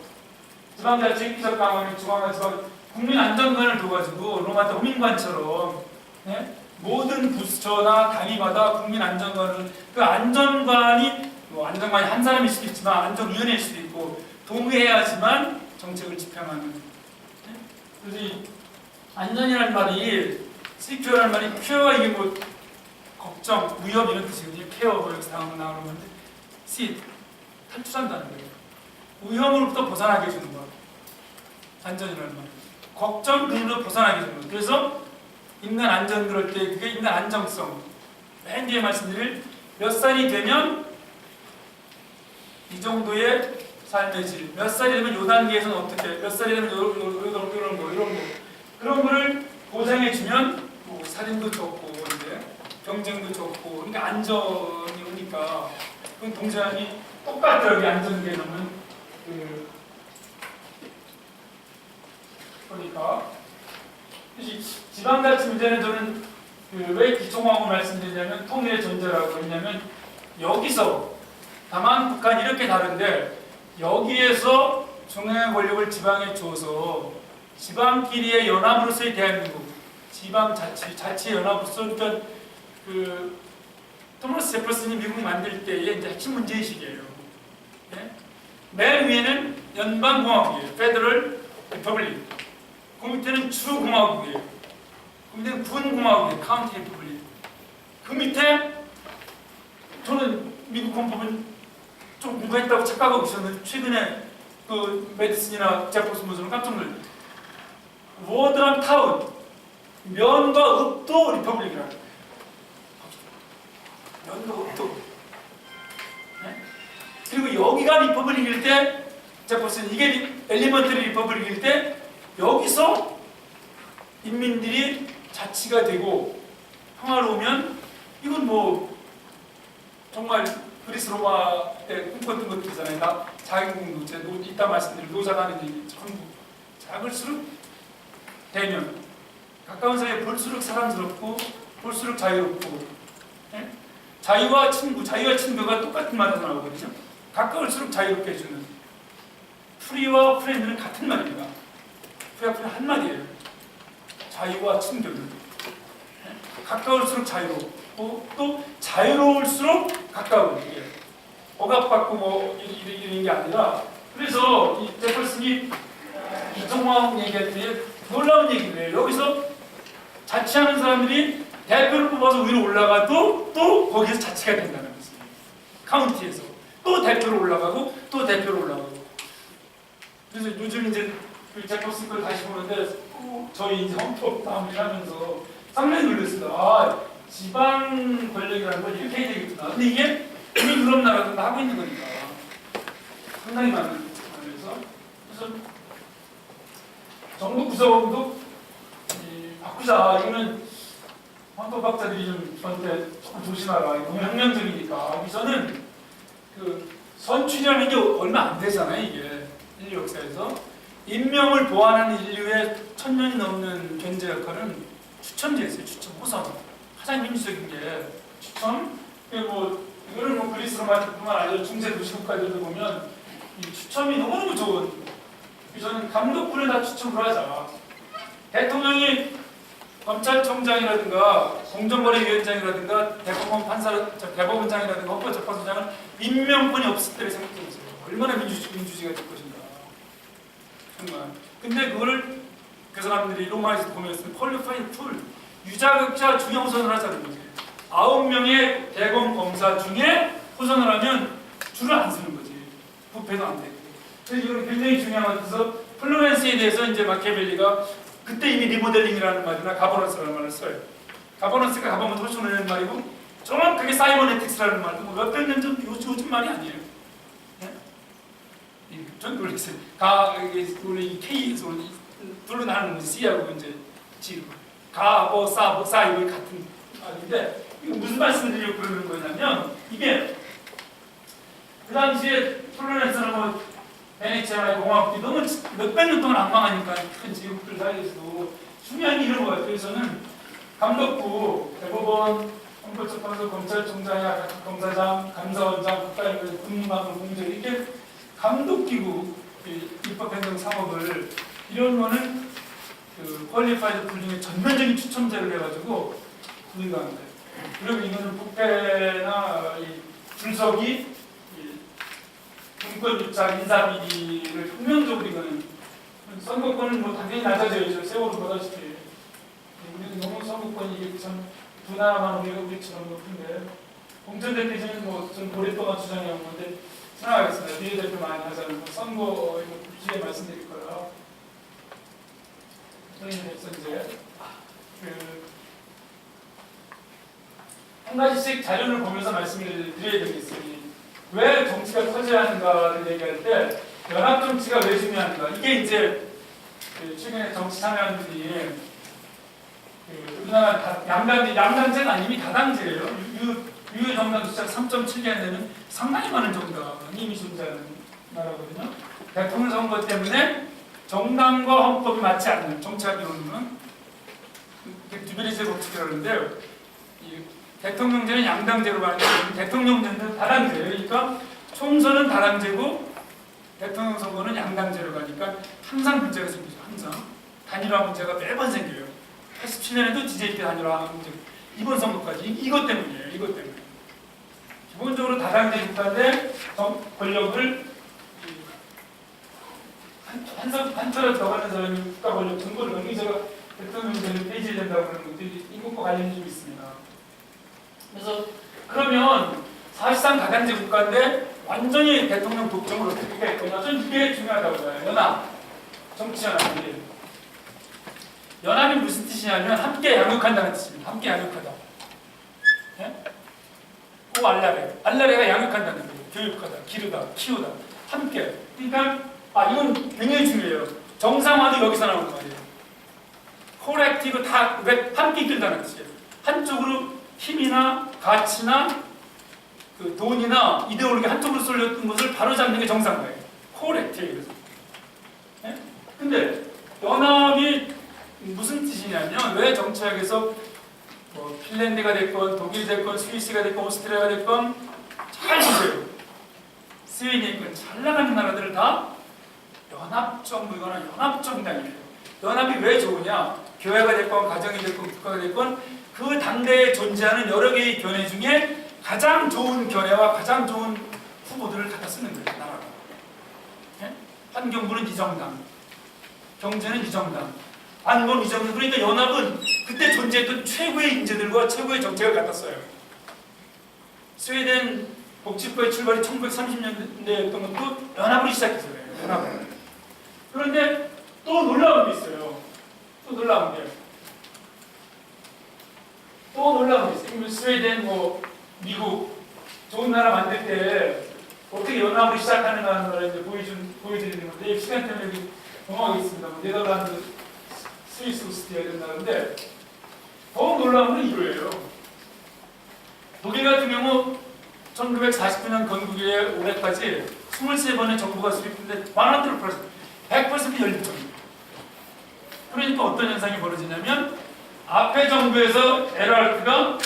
지방자치 획기적 강화는 중앙과 지방 국민 안전관을 둬가지고 로마 때 호민관처럼 네? 모든 부처나 단위마다 국민 안전관을 그 안전관이 안전관이 한 사람일 수도 있지만 안전위원회일 수도 있고 동의해야지만 정책을 집행하는 네? 그래서 이 안전이라는 말이 시큐어라는 말이 큐어가 이게 걱정, 위협 이런 뜻이거든요. 케어 여기서 나오는 건데 탈출한다는 거예요. 위험으로부터 벗어나게 해주는 거 안전이라는 말 걱정, 그걸로 벗어나게 해주는 거 그래서 인간 안전 그럴 때 그게 인간 안정성 맨 뒤에 말씀드릴 몇 살이 되면 이 정도의 삶의 질 몇 살이 되면 요 단계에서는 어떻게 몇 살이 되면 이런 거 그런 거를 보장해주면 살인도 적고 경쟁도 적고 그러니까 안전이 오니까 그건 동시에 똑같더라고요. 안전 개념은 그러니까 지방자치 문제는 저는 왜 기초공화국 말씀드리냐면 통일의 존재라고 했냐면 여기서 다만 북한이 이렇게 다른데 여기에서 중앙의 권력을 지방에 줘서 지방끼리의 연합으로서의 대한민국 지방자치, 자치의 연합으로서 그러니까 토마스 제퍼슨이 미국 만들 때의 이제 핵심 문제의식이에요. 네? 맨 위에는 연방공화국이에요. 페더럴 리퍼블릭. 그 밑에는 주공화국이에요. 그 밑에는 군공화국이에요. 카운티 리퍼블릭. 그 밑에 저는 미국 헌법은 좀 공부했다고 착각하고 있었는데 최근에 그 메디슨이나 제퍼슨 모습은 깜짝 놀랐어요. 워드랑 타운, 면과 읍도 리퍼블릭이라. 면과 읍도. 네? 그리고 여기가 리퍼블릭일 때, 제퍼슨 이게 엘리먼터리 리퍼블릭일 때 여기서 인민들이 자치가 되고 평화로우면 이건 뭐 정말 그리스 로마 때 꿈꿨던 것들이잖아요. 다 자유공동체, 이따 말씀드린 노자가 하는 얘기 전부 작을수록 되면 가까운 사이에 볼수록 사랑스럽고 볼수록 자유롭고, 예? 자유와 친구가 똑같은 말에서 나오거든요. 가까울수록 자유롭게 해주는 프리와 프렌드는 같은 말입니다. 프리와 프렌드 한 말이에요. 자유와 친교는, 예? 가까울수록 자유롭고 또 자유로울수록 가까운 게 억압받고 뭐 이런 게 아니라, 그래서 이 제퍼슨이 이종황 얘기할 때 놀라운 얘기를 해요. 여기서 자치하는 사람들이 대표를 뽑아서 위로 올라가도 또 거기서 자치가 된다는 거지. 카운티에서 또 대표로 올라가고 또 대표로 올라가고. 그래서 요즘 이제 그 제퍼슨 걸 다시 보는데 저희 이제 헌법 다음을 하면서 상당히 놀랐습니다. 아, 지방 권력이라는 건 이렇게 해야 되겠구나. 근데 이게 이미 유럽 나라도 다 하고 있는 거니까 상당히 많은 그래서 정부 구성도 바꾸자. 이거는 헌법학자들이 좀 저한테 조금 조심하라. 이거 너무 혁명적이니까. 여기서는 그 선출이라는 게 얼마 안 되잖아요. 이게 인류 역사에서 인명을 보완하는 인류의 1000년이 넘는 견제 역할은 추첨제였어요. 추첨, 호선. 가장 민주적인 게 추첨. 그리고 이거는 뭐 그리스 로마뿐만 아니라 중세 도시국가들도 보면 이 추첨이 너무너무 좋은. 저는 감독부를 다 추첨을 하자. 대통령이 검찰총장이라든가 공정거래위원장이라든가 대법원장이라든가 헌법재판소장은 임명권이 없을 때를 생각해보세요. 얼마나 민주주의가 될 것인가. 정말. 근데 그거를 그 사람들이 로마에서 보면서 퀄리파이드 풀, 유자극자 중에 호선을 하자는 거지. 9명의 대검 검사 중에 호선을 하면 줄을 안 서는 거지. 부패도 안 되고. 그래서 이건 굉장히 중요한 것 같아서 플로렌스에 대해서 이제 마키아벨리가 그때 이미 리모델링이라는 말이나 가버넌스라는 말을 써요. 가버넌스가 가보면 호전하는 말이고 정확하게 사이버네틱스라는 말도 뭐 몇백 년 전 요즘 말이 아니에요. 네? 전 놀랐어요. 우리 이 K에서 둘로 나누는 C하고 이제 G, 가버 사이버 같은 말인데 이거 무슨 말씀을 드리려고 그러는 거냐면 이게 그 당시에 플로렌스는 뭐 베네치아나 공화국이 너무 몇백 년 동안 앙망하니까 큰 지역들 사이에서도 중요한 게 이런 것 같아요. 그래서는 감독부, 대법원, 헌법재판소, 검찰총장이나 검사장, 감사원장, 국가인권, 군무망, 공제 이렇게 감독기구, 입법행정 상업을 이런 거는 그 퀄리파이드 풀 중에 전면적인 추첨제를 해가지고 분류하는 거예요. 그리고 이거는 부패나 줄서기 정권 유착, 인사비리를 혁명적으로 이거는 선거권은 뭐 당연히 낮아져야죠. 세월호 보다시피 우리는 너무 선거권이 이게 참 두 나라만 우리처럼 높은데 공천 대표는 뭐전 오랫동안 주장해온 건데 지나가겠습니다. 비례대표 많이 하자는 거 선거 이거 뒤에 말씀드릴 거라. 저희는 이제 한 가지씩 자료를 보면서 말씀을 드려야 되겠어요. 왜 정치가 커져야 하는가를 얘기할 때 연합 정치가 왜 중요한가? 이게 이제 최근에 정치 참여하는 분이 우리나라 양당제는 아니면 다당제예요. 유효 정당 숫자 3.7개 되면 상당히 많은 정당이 이미 존재하는 나라거든요. 대통령 선거 때문에 정당과 헌법이 맞지 않는 정치학으로는 듀베리제 법칙이라고 하는데요. 대통령제는 양당제로 가는데 대통령제는 다당제예요. 그러니까 총선은 다당제고 대통령 선거는 양당제로 가니까 항상 문제가 생기죠. 항상 단일화 문제가 매번 생겨요. 87년에도 DJP 단일화 문제, 이번 선거까지 이것 때문이에요. 이것 때문에 기본적으로 다당제 국가인데 권력을 한 차례 더 가는 사람이 국가 권력 정보를 넘기자가 대통령제를 폐지된다고 하는 것들이 이것과 관련이 좀 있습니다. 그래서 그러면 사실상 다단계 국가인데 완전히 대통령 독점으로 어떻게 할 거냐. 저는 이게 중요하다고 봐요. 연합, 정치 연합이. 연합이 무슨 뜻이냐면 함께 양육한다는 뜻입니다. 함께 양육하다. 예? 오 알라레. 알라레가 양육한다는 거예요. 교육하다, 기르다, 키우다. 함께. 그러니까 이건 굉장히 중요해요. 정상화도 여기서 나오는 말이에요. 콜렉티브 다 함께 이끌다는 뜻이에요. 한쪽으로 힘이나 가치나 그 돈이나 이데올로기 한쪽으로 쏠렸던 것을 바로잡는 게 정상화예요. 콜렉티브. 예? 근데 연합이 무슨 뜻이냐면 왜 정치학에서 뭐 핀란드가 됐건 독일이 됐건 스위스가 됐건 오스트리아가 됐건 잘 보세요. 스웨덴이 있건 잘 나가는 나라들을 다 연합정부이거나 연합정당이에요. 연합이 왜 좋으냐? 교회가 됐건 가정이 됐건 국가가 됐건 그 당대에 존재하는 여러 개의 견해 중에 가장 좋은 견해와 가장 좋은 후보들을 갖다 쓰는 거예요. 나라가. 예? 환경부는 이 정당, 경제는 이 정당, 안보는 이 정당. 그러니까 연합은 그때 존재했던 최고의 인재들과 최고의 정책을 갖다 써요. 스웨덴 복지법의 출발이 1930년대였던 것도 연합으로 시작했어요. 연합으로. 그런데 또 놀라운 게 있어요. 또 놀라운 게 있어요. 스웨덴, 미국 좋은 나라 만들 때 어떻게 연합으로 시작하는가 하는 걸 이제 보여드리는 건데 시간 때문에 여기 넘어가겠습니다. 네덜란드, 스위스, 오스트리아 이런 나라인데 더욱 놀라운 건 이거예요. 독일 같은 경우 1949년 건국에 올해까지 23번의 정부가 수립했는데 100% 연립정부. 그러니까 어떤 현상이 벌어지냐면 앞에 정부에서 에르하르트가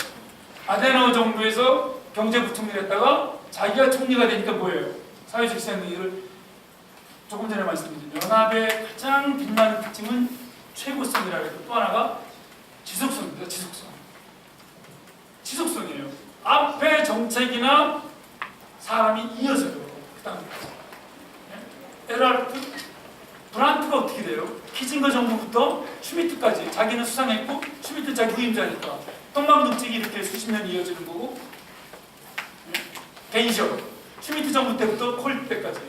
아데나우 정부에서 경제부총리를 했다가 자기가 총리가 되니까 뭐예요? 사회주의 시장을 조금 전에 말씀드린 연합의 가장 빛나는 특징은 최고성이라고 해서 또 하나가 지속성입니다. 지속성이에요. 앞에 정책이나 사람이 이어져요. 그 다음에 에르하르트, 브란트가 어떻게 돼요? 키징거 정부부터 슈미트까지 자기는 수상했고 슈미트 자기 후임자니까 똥망독직이 이렇게 수십 년 이어지는 거고 겐셔 슈미트 정부 때부터 콜 때까지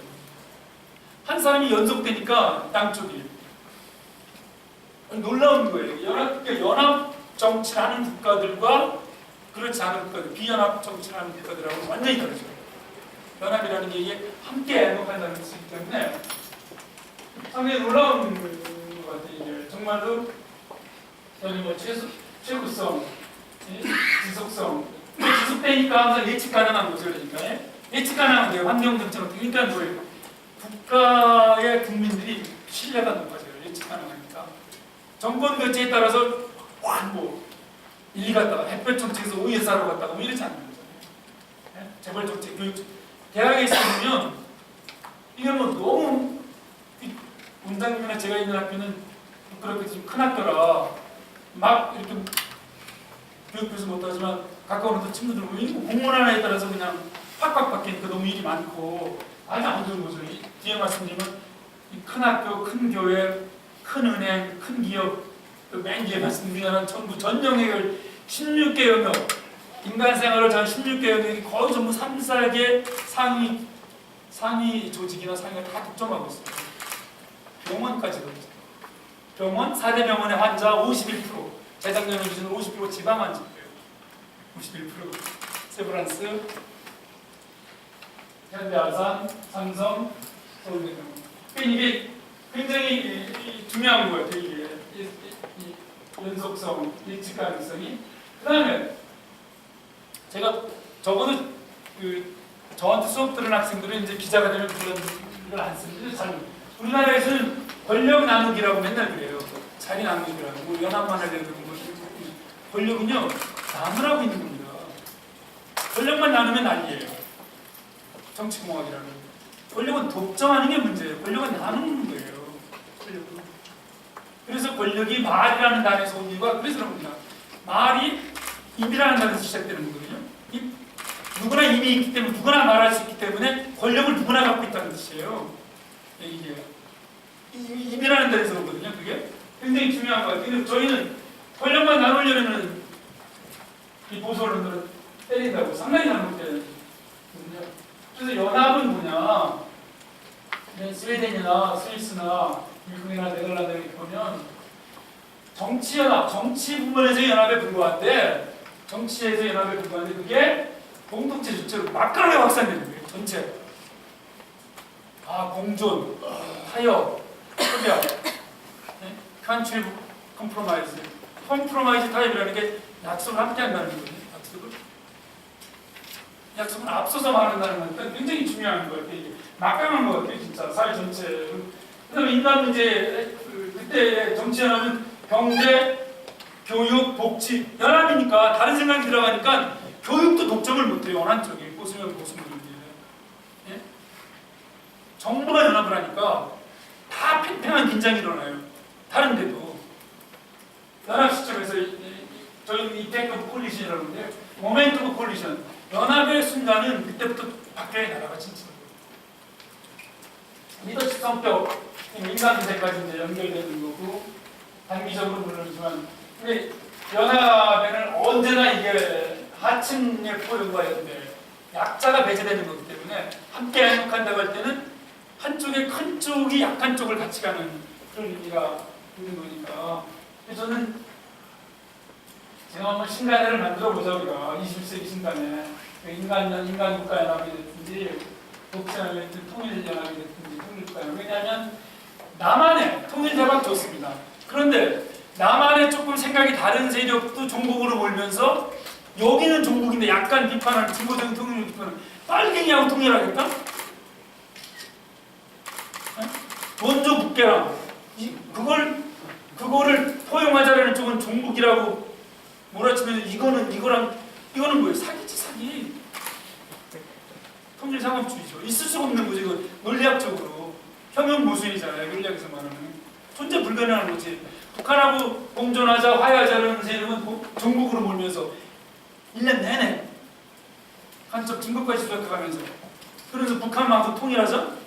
한 사람이 연속되니까 양쪽이 놀라운 거예요. 연합 정치를 하는 국가들과 그렇지 않은 국가들, 비연합 정치를 하는 국가들하고 완전히 다르죠. 연합이라는 게 이게 함께 행복한다는 뜻이기 때문에 상당히 놀라운 것 같아요. 정말로 저는 최고성, 지속성, 지속되니까 항상 예측 가능한 거죠. 그러니까 예측 가능한 게 환경 정책 그러니까 뭐예요? 국가의 국민들이 신뢰가 높아져요. 예측 가능하니까 정권 교체에 따라서 확 1, 2 갔다가 햇볕 정책에서 5에 4로 갔다가 이러지 않는 거잖아요. 재벌 정책, 교육 대학에 있으면 이게 너무 원장님이나 제가 있는 학교는 그렇게 좀 큰 학교라 막 이렇게 교육부에서 못하지만 가까운 친구들 공무원 하나에 따라서 그냥 팍팍 바뀌니까 너무 일이 많고 아주 안 좋은 거죠. 뒤에 말씀드리면 큰 학교, 큰 교회, 큰 은행, 큰 기업 맨 뒤에 말씀드리면 전부 전 영역을 16개 영역 인간 생활을 전 16개 영역이 거의 전부 3, 4개 상위 조직이나 상위가 다 독점하고 있어요. 병원까지도 병원, 4대 병원의 환자 51%, 재작년에 기준 50% 지방 환자예요. 51%. 세브란스, 현대아산, 삼성, 서울대병원. 이게 굉장히 중요한 거예요. 이게 연속성, 예측 가능성이. 그다음에 제가 적어도 저한테 수업 들은 학생들은 이제 기자가 되면 그런 걸 안 씁니다. 우리나라에서는 권력 나누기라고 맨날 그래요. 자리 나누기라고 연합만 하려고 그러는 거지. 권력은요 나누라고 있는 겁니다. 권력만 나누면 난리예요. 정치공학이라는 권력은 독점하는 게 문제예요. 권력은 나누는 거예요. 권력은. 그래서 권력이 말이라는 단어에서 온 이유가 그래서 그런 겁니다. 말이 입이라는 단어에서 시작되는 거거든요. 누구나 입이 있기 때문에 누구나 말할 수 있기 때문에 권력을 누구나 갖고 있다는 뜻이에요. 이게 입이라는 데서 오거든요. 그게 굉장히 중요한 것 같아요. 저희는 권력만 나누려면 이 보수 언론들은 때린다고 상당히 잘못돼요. 그래서 연합은 뭐냐? 스웨덴이나 스위스나 미국이나 네덜란드 이렇게 보면 정치 연합, 정치 부분에서 연합에 불과한데 정치에서 연합에 불과한데 그게 공동체 주체로 막강하게 확산되는 거예요. 전체. 공존, 타협, 협약, country compromise, compromise 타협이라는 게 약속을 함께 한다는 거거든요. 약속은 앞서서 말한다는 거니까 굉장히 중요한 거예요. 이게 막강한 것 같아요, 진짜 사회 전체. 그다음에 인간 문제, 그때 정치연합은 경제, 교육, 복지 연합이니까 다른 생각이 들어가니까 교육도 독점을 못해요. 어느 한쪽이 보수면 보수면 예? 정부가 연합을 하니까 다 팽팽한 긴장이 일어나요. 다른데도 연합 시점에서 저희 이펙트 오브 콜리션이라고 하는데 모멘트 오브 콜리션 연합의 순간은 그때부터 바뀌어야 나라가 진짜 리더십 성격 인간 문제까지 이제 연결되는 거고 단기적으로 물론이지만 근데 연합에는 언제나 이게 하층의 포용과 연대 약자가 배제되는 거기 때문에 함께 행복한다고 할 때는 한쪽의 큰 쪽이 약한 쪽을 같이 가는 그런 의미가 있는 거니까 그래서 저는 제가 한번 신간회를 만들어 보자 우리가 21세기 신간회 인간 국가 연합이 됐든지 독재연합이 됐든지 통일연합이 됐든지 통일국가 연합 왜냐하면 남한의 통일 대박 좋습니다. 그런데 남한의 조금 생각이 다른 세력도 종북으로 몰면서 여기는 종북인데 약간 비판하는 중고등 통일 비판은 빨갱이하고 통일하겠다? 원조 북계랑 그거를 포용하자라는 쪽은 종북이라고 몰아치면 이거는 뭐예요? 사기지 사기. 통일 상업주의죠. 있을 수가 없는 거지. 이거 논리학적으로 혐용 모순이잖아요. 논리학에서 말하는 존재 불가능한 거지. 북한하고 공존하자 화해하자는 세력은 종북으로 몰면서 1년 내내 간첩 증거까지 조작해가면서 그래서 북한하고 통일하자?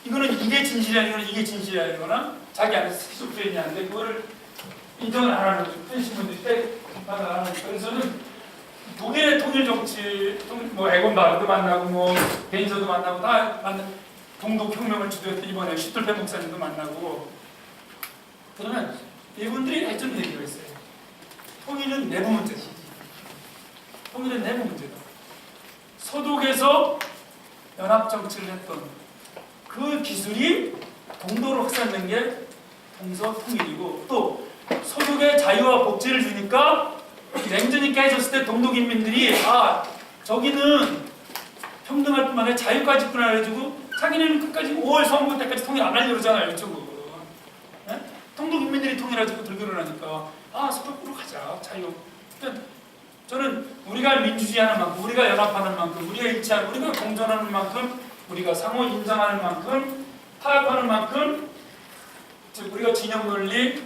이거는 이게 진실이야 이거는 이게 진실이야 이거나 자기 안에서 스키조프레니아인데 그거를 인정을 안 하는 거죠. 팬신분들이 비판을 안 하는 거죠. 그래서는 독일의 통일 정치, 에곤 바르도 만나고 베인저도 만나고 다 만난 동독 혁명을 주도했던 이번에 슈틀펜 목사님도 만나고 그러면 이분들이 해준 얘기가 있어요. 통일은 내부 문제다. 통일은 내부 문제다. 서독에서 연합 정치를 했던 그 기술이 동도로 확산된 게 동서통일이고 또 서독의 자유와 복지를 주니까 냉전이 깨졌을 때 동독 인민들이 저기는 평등할 뿐만 아니라 자유까지 분할해주고 자기네는 끝까지 5월 선거 때까지 통일 안 하려고 그러잖아요. 이쪽은. 네? 동독 인민들이 통일하자고 들기로 하니까 서독으로 가자. 자유. 그러니까 저는 우리가 민주주의하는 만큼 우리가 연합하는 만큼 우리가 일치하는 우리가 공존하는 만큼 우리가 상호 인정하는 만큼 타협하는 만큼 즉 우리가 진영 논리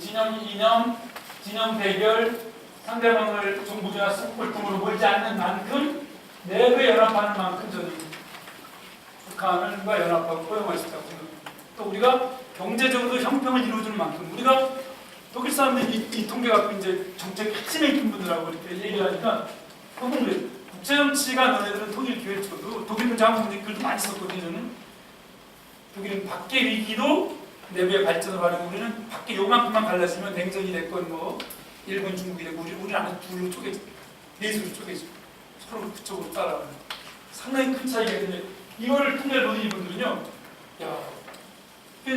진영 이념 진영 대결 상대방을 정부주의와 꼴통으로 몰지 않는 만큼 내부에 연합하는 만큼 저는 북한과 연합하고 포용할 수 있다고 생각합니다. 또 우리가 경제적으로 형평을 이루어주는 만큼 우리가 독일 사람들이 이 통계 갖고 이제 정책 핵심에 있는 분들하고 이렇게 얘기하니까 그분들 국제정치가 너네들은 통일 기회초도 독일 문제 한국 문제 글도 많이 썼거든요. 저는 독일은 밖의 위기도 내부의 발전을 바라고 우리는 밖에 요만큼만 갈라지면 냉전이 됐건 일본 중국이 됐고 우리는 안에 둘로 쪼개져 넷으로 쪼개져 서로 그쪽으로 따라가는 상당히 큰 차이가 있는데 이거를 통계를 보는 이분들은요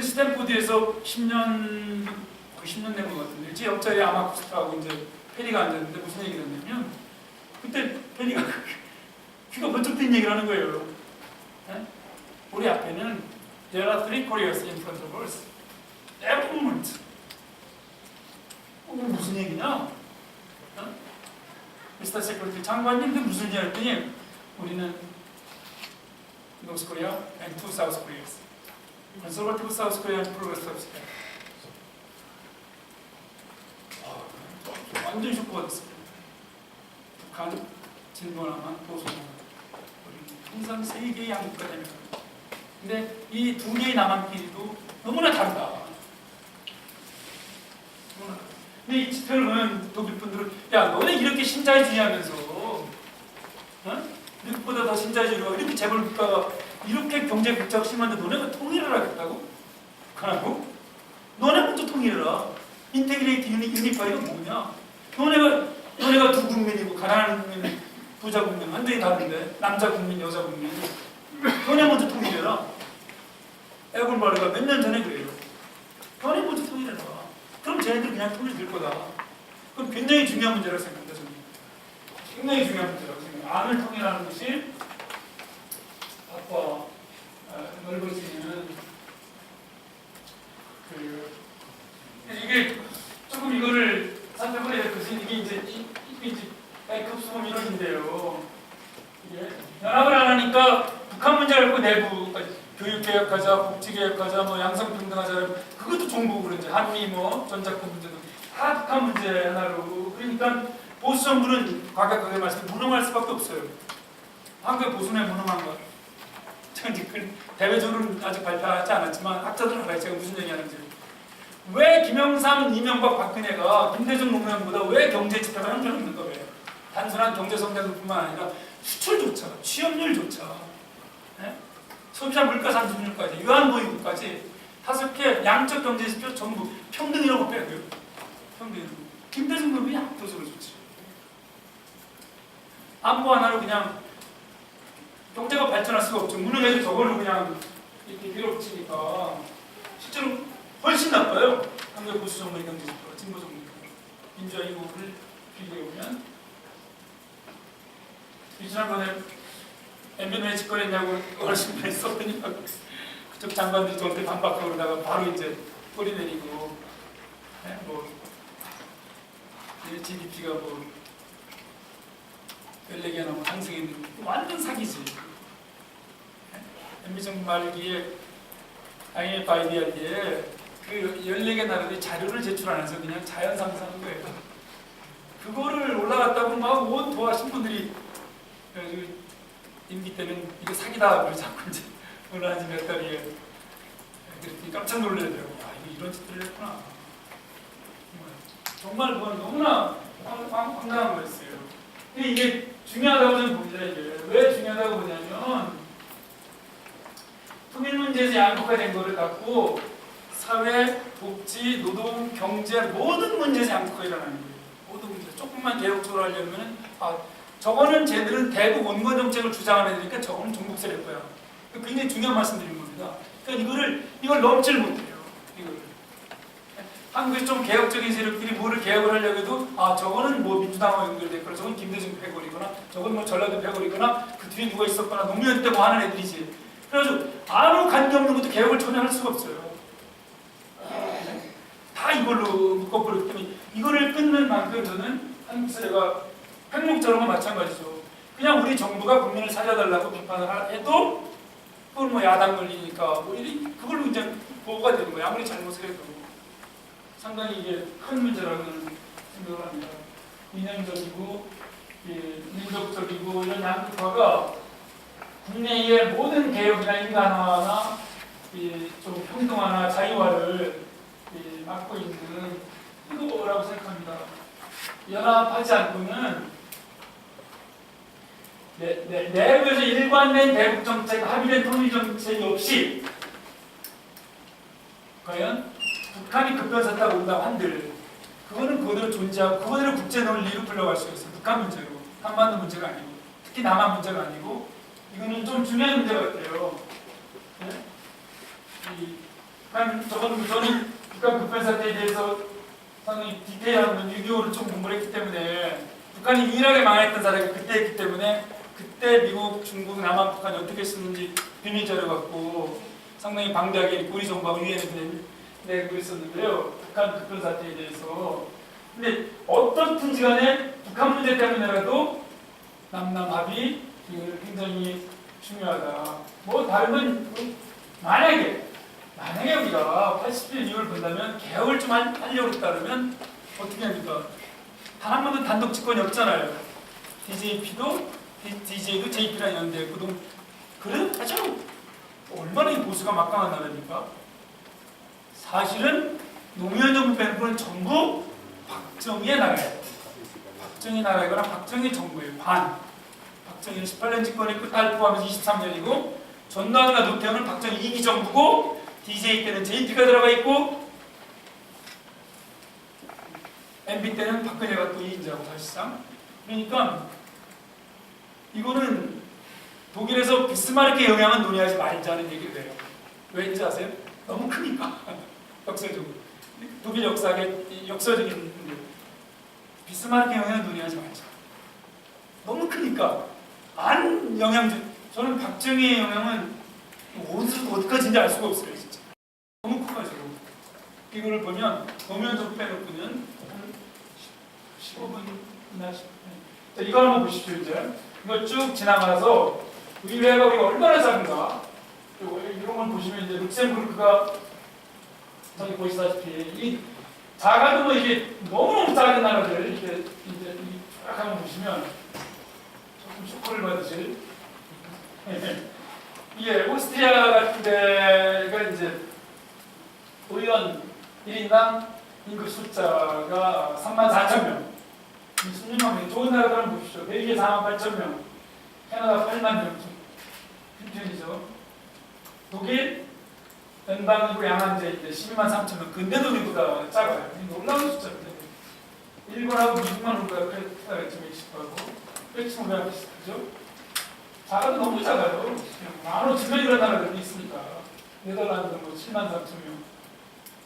스탠포드에서 10년 거의 10년 된 것 같은데 제 옆자리에 아마쿠스타하고 이제 페리가 앉았는데 무슨 얘기를 했냐면 그때 페리가 귀가 번쩍 뜬 얘기를 하는 거예요. 네? 우리 앞에는 There are 3 Koreas in front of us. Every moment. 무슨 얘기냐? 미스터 세크리터리 장관님들 무슨 얘기 했더니 우리는 North Korea and 2 South Koreas. Conservative South Korea and Progressive South Korea. 완전 쇼크받았어요. 북한, 진보나마, 보수나마. 우리는 항상 3개의 양국가 됩니다. 근데 이 2개의 남한끼리도 너무나 다르다. 근데 이 지표를 보면 독일 분들은 너네 이렇게 신자유주의하면서 미국보다 더 신자유주의가 이렇게 재벌 국가가 이렇게 경제 격차가 심한데 너네가 통일을 하겠다고? 그러고? 너네 먼저 통일해라. 인테그레이트 유니파이가 뭐냐? 너네가 두 국민이고 가난한 국민, 부자 국민 완전히 다른데 남자 국민, 여자 국민. 너네 먼저 통일해라. 에골바르가 몇 년 전에 그래요. 너네 먼저 통일해라. 그럼 쟤네들 그냥 통일될 거다. 그건 굉장히 중요한 문제라고 생각합니다. 저는. 굉장히 중요한 문제라고 생각합니다. 안을 통일하는 것이 밖과 넓어지는 이게 조금 이거를 살펴봐야 될 것은 이게 이제 B급수범 이론인데요. 이게 연합을 안 하니까 북한 문제를 갖고 내부 교육개혁하자, 복지개혁하자, 뭐 양성평등하자 그것도 종북으로 이제 한미 뭐 전작권 문제도 다 북한 문제 하나로 그러니까 보수 정부는 과격하게 말씀 무능할 수밖에 없어요. 한국의 보수는 무능한가? 대외적으로는 아직 발표하지 않았지만 학자들은 알아요. 제가 무슨 얘기하는지. 왜 김영삼, 이명박, 박근혜가 김대중 노무현보다 왜 경제 지표가 형편없는 거예요? 단순한 경제 성장뿐만 아니라 수출조차, 취업률조차, 네? 소비자 물가 상승률까지, 유한보유국까지 5개 양적 경제 지표 전부 평등이라고 빼고요. 평등. 김대중 노무현이 압도적으로 좋지. 안보 하나로 그냥 경제가 발전할 수가 없죠. 무능해도 저걸로 그냥 이렇게 밀어붙이니까 실제로 훨씬 나빠요. 한국의 보수 정부의 경제 지표가 진보 정부 민주화 이후를 비교해보면 지난번에 MB는 왜 직거래했냐고 어르신들이 썼더니 그쪽 장관들이 저한테 반박하고 그러다가 바로 이제 꼬리 내리고 네? 뭐 GDP가 뭐 14개 넘어 상승했는데 완전 사기지. MB 정부 말기에 IMF IBRD에 그 14개 나라들이 자료를 제출 안 해서 그냥 자연 상승한 거예요. 그거를 올라갔다고 막 온 도화 신분들이 임기 때는 이거 사기다 그러고 자꾸 이제 올라간 지 몇 달이에 그랬더니 깜짝 놀라더라고요. 아, 이거 이런 짓들을 했구나. 정말 그건 너무나 황당한 거였어요. 근데 이게 중요하다고 저는 봅니다. 이게 왜 중요하다고 보냐면 통일 문제에서 양극화된 거를 갖고 사회, 복지, 노동, 경제 모든 문제에서 양극화가 일어나는 거예요. 모든 문제. 조금만 개혁적으로 하려면 저거는 쟤들은 대북 원건 정책을 주장하는 애니까 저거는 종북 세력거야. 굉장히 중요한 말씀드린 겁니다. 그러니까 이걸 넘지를 못해요. 이걸. 한국에서 좀 개혁적인 세력들이 뭐를 개혁을 하려고 해도 저거는 뭐 민주당하고 연결됐거나 저건 김대중 패거리거나 저건 뭐 전라도 패거리거나 그 뒤에 누가 있었거나 노무현 때 뭐 하는 애들이지. 그래가지고 아무 관계없는 것도 개혁을 전혀 할 수가 없어요. 다 이걸로 묶어버렸기 때문에 이거를 끊는 만큼 저는 한국 사회가 핵목자론과 마찬가지죠. 그냥 우리 정부가 국민을 살려달라고 비판을 해도 그걸 뭐 야당 논리니까 뭐 그걸로 이제 보호가 되는 거예요. 아무리 잘못을 해도. 상당히 이게 큰 문제라고 생각을 합니다. 이념적이고 민족적이고 이런 양극화가 국내의 모든 개혁이나 인간화나 좀 평등화나 자유화를 막고 있는 이거라고 생각합니다. 연합하지 않고는 내부에서 일관된 대북 정책, 합의된 통일 정책이 없이 과연 북한이 급변했다고 온다고 한들 그거는 그대로 존재하고 그거대로 국제 논리로 풀려갈 수 있어요. 북한 문제로, 한반도 문제가 아니고 특히 남한 문제가 아니고 이거는 좀 중요한 문제 같아요. 네? 저는 북한 급변 사태에 대해서 상당히 디테일한 6.25를 좀 공부를 했기 때문에 북한이 유일하게 망했던 사례가 그때였기 때문에 그때 미국, 중국, 남한, 북한이 어떻게 쓰는지 비밀 자료 갖고 상당히 방대하게 우리 정부하고 유엔에 내고 있었는데요. 북한 급변 사태에 대해서. 근데 어떻든지 간에 북한 문제 때문에라도 남남 합의 이걸 굉장히 중요하다. 뭐 다른 건 만약에 우리가 80일 이후를 본다면 개혁을 좀 하려고 했다면 어떻게 합니까? 단 한 번도 단독 집권이 없잖아요. DJ도 JP랑 연대했고 그래도 아주 얼마나 이 보수가 막강한 나라입니까? 사실은 노무현 정부 빼놓고는 전부 박정희의 나라예요. 박정희 나라이거나 박정희 정부의 박정희는 18년 집권의 끝날 포함해서 23년이고 전두환과 노태우는 박정희 2기 정부고 DJ 때는 JP가 들어가 있고 MB 때는 박근혜가 또 2인자고 사실상. 그러니까 이거는 독일에서 비스마르크의 영향은 논의하지 말자는 얘기를 해요. 왜인지 아세요? 너무 크니까. 역사적으로. 독일 역사의 역사적인 비스마르크의 영향은 논의하지 말자. 너무 크니까. 안 영향적. 저는 박정희의 영향은 어디까지인지 알 수가 없어요, 진짜. 너무 커가지고. 이거를 보면 도면적 빼놓고는 한 15분이나 10분. 자, 이거 한번 보십시오, 이제. 이거 쭉 지나가서 의회가 우리가 얼마나 작은가. 이런 걸 보시면 이제 룩셈부르크가 저기 보시다시피 이 작아도 뭐 이게 너무너무 작은 나라들 이렇게 이제 쫙 한번 보시면 조금 쇼크를 받으실 이게 오스트리아 같은 데가 이제 의원 1인당 인구 숫자가 34,000명 16만 명 좋은 나라들 한번 보십시오. 벨기에 48,000명 캐나다 8만 명 편이죠. 독일 연방이고 양한제 12만 3천 명. 근데도 우리보다 작아요. 놀라운 숫자입니다. 일본하고 미국만 우리가 크다겠지. 멕시코하고 멕시코랑 비슷하죠. 작아도 너무 작아요. 15,000명 이런 나라들도 있으니까. 네덜란드 뭐 7만 3천 명.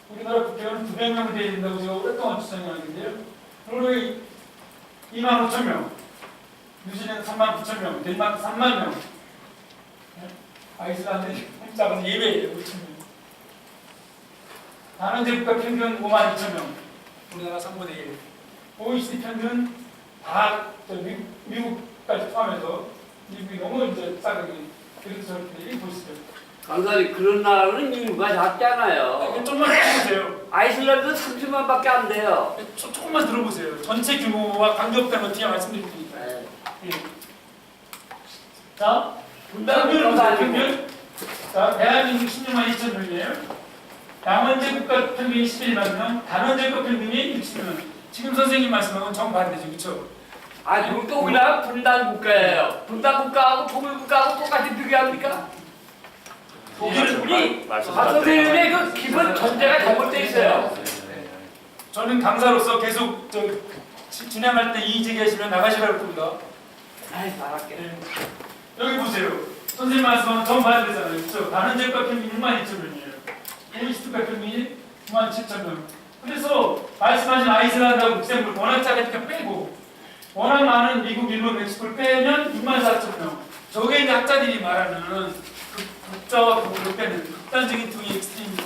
우리나라 국회의원 900명 돼야 된다고 제가 오랫동안 주장해왔는데요. 노르웨이 2만 5천 명. 뉴질랜드 3만 9천 명. 덴마크 3만 명. 아이슬란드 작아서 예배예요. 5,000명. 단원제국가 평균 5만 2천 명. 우리나라 3분의 1. OECD 평균 다 미국까지 포함해서 미국이 너무 이제 작게 그래서 저렇게 보시죠. 강사님 그런 나라는 인구가 작잖아요. 좀만 들어보세요. 아이슬란드 30만밖에 안 돼요. 조금만 들어보세요. 전체 규모와 관계없다는 거 뒤에 말씀드릴 테니까. 네. 예. 자, 평균. 자, 대한민국 16만 2천 명이에요. 양원제 국가 평균이 11만 명, 단원제 국가 평균이 60명. 지금 선생님 말씀하고는 정반대죠, 그렇죠? 아, 이것도 우리나라 분단 국가예요. 분단 국가하고 통일 국가하고 똑같이 비교합니까? 우리 박 선생님의 그 기본 전제가 잘못되어 있어요. 저는 강사로서 계속 진행할 때 이의 제기하시면 나가시라고 합니다. 아이, 말할게. 네. 여기 보세요. 선생님 말씀은 정반대잖아요, 그렇죠? 단원제 국가 평균 6만 2천 명이에요. OECD 국가 평균이 9만 7천 명. 그래서 말씀하신 아이슬란드하고 룩셈부르크 워낙 작으니까 빼고 워낙 많은 미국, 일본, 멕시코를 빼면 6만 4천 명. 저게 이제 학자들이 말하는 국자와 국을 빼는 극단적인 투이 엑스트림을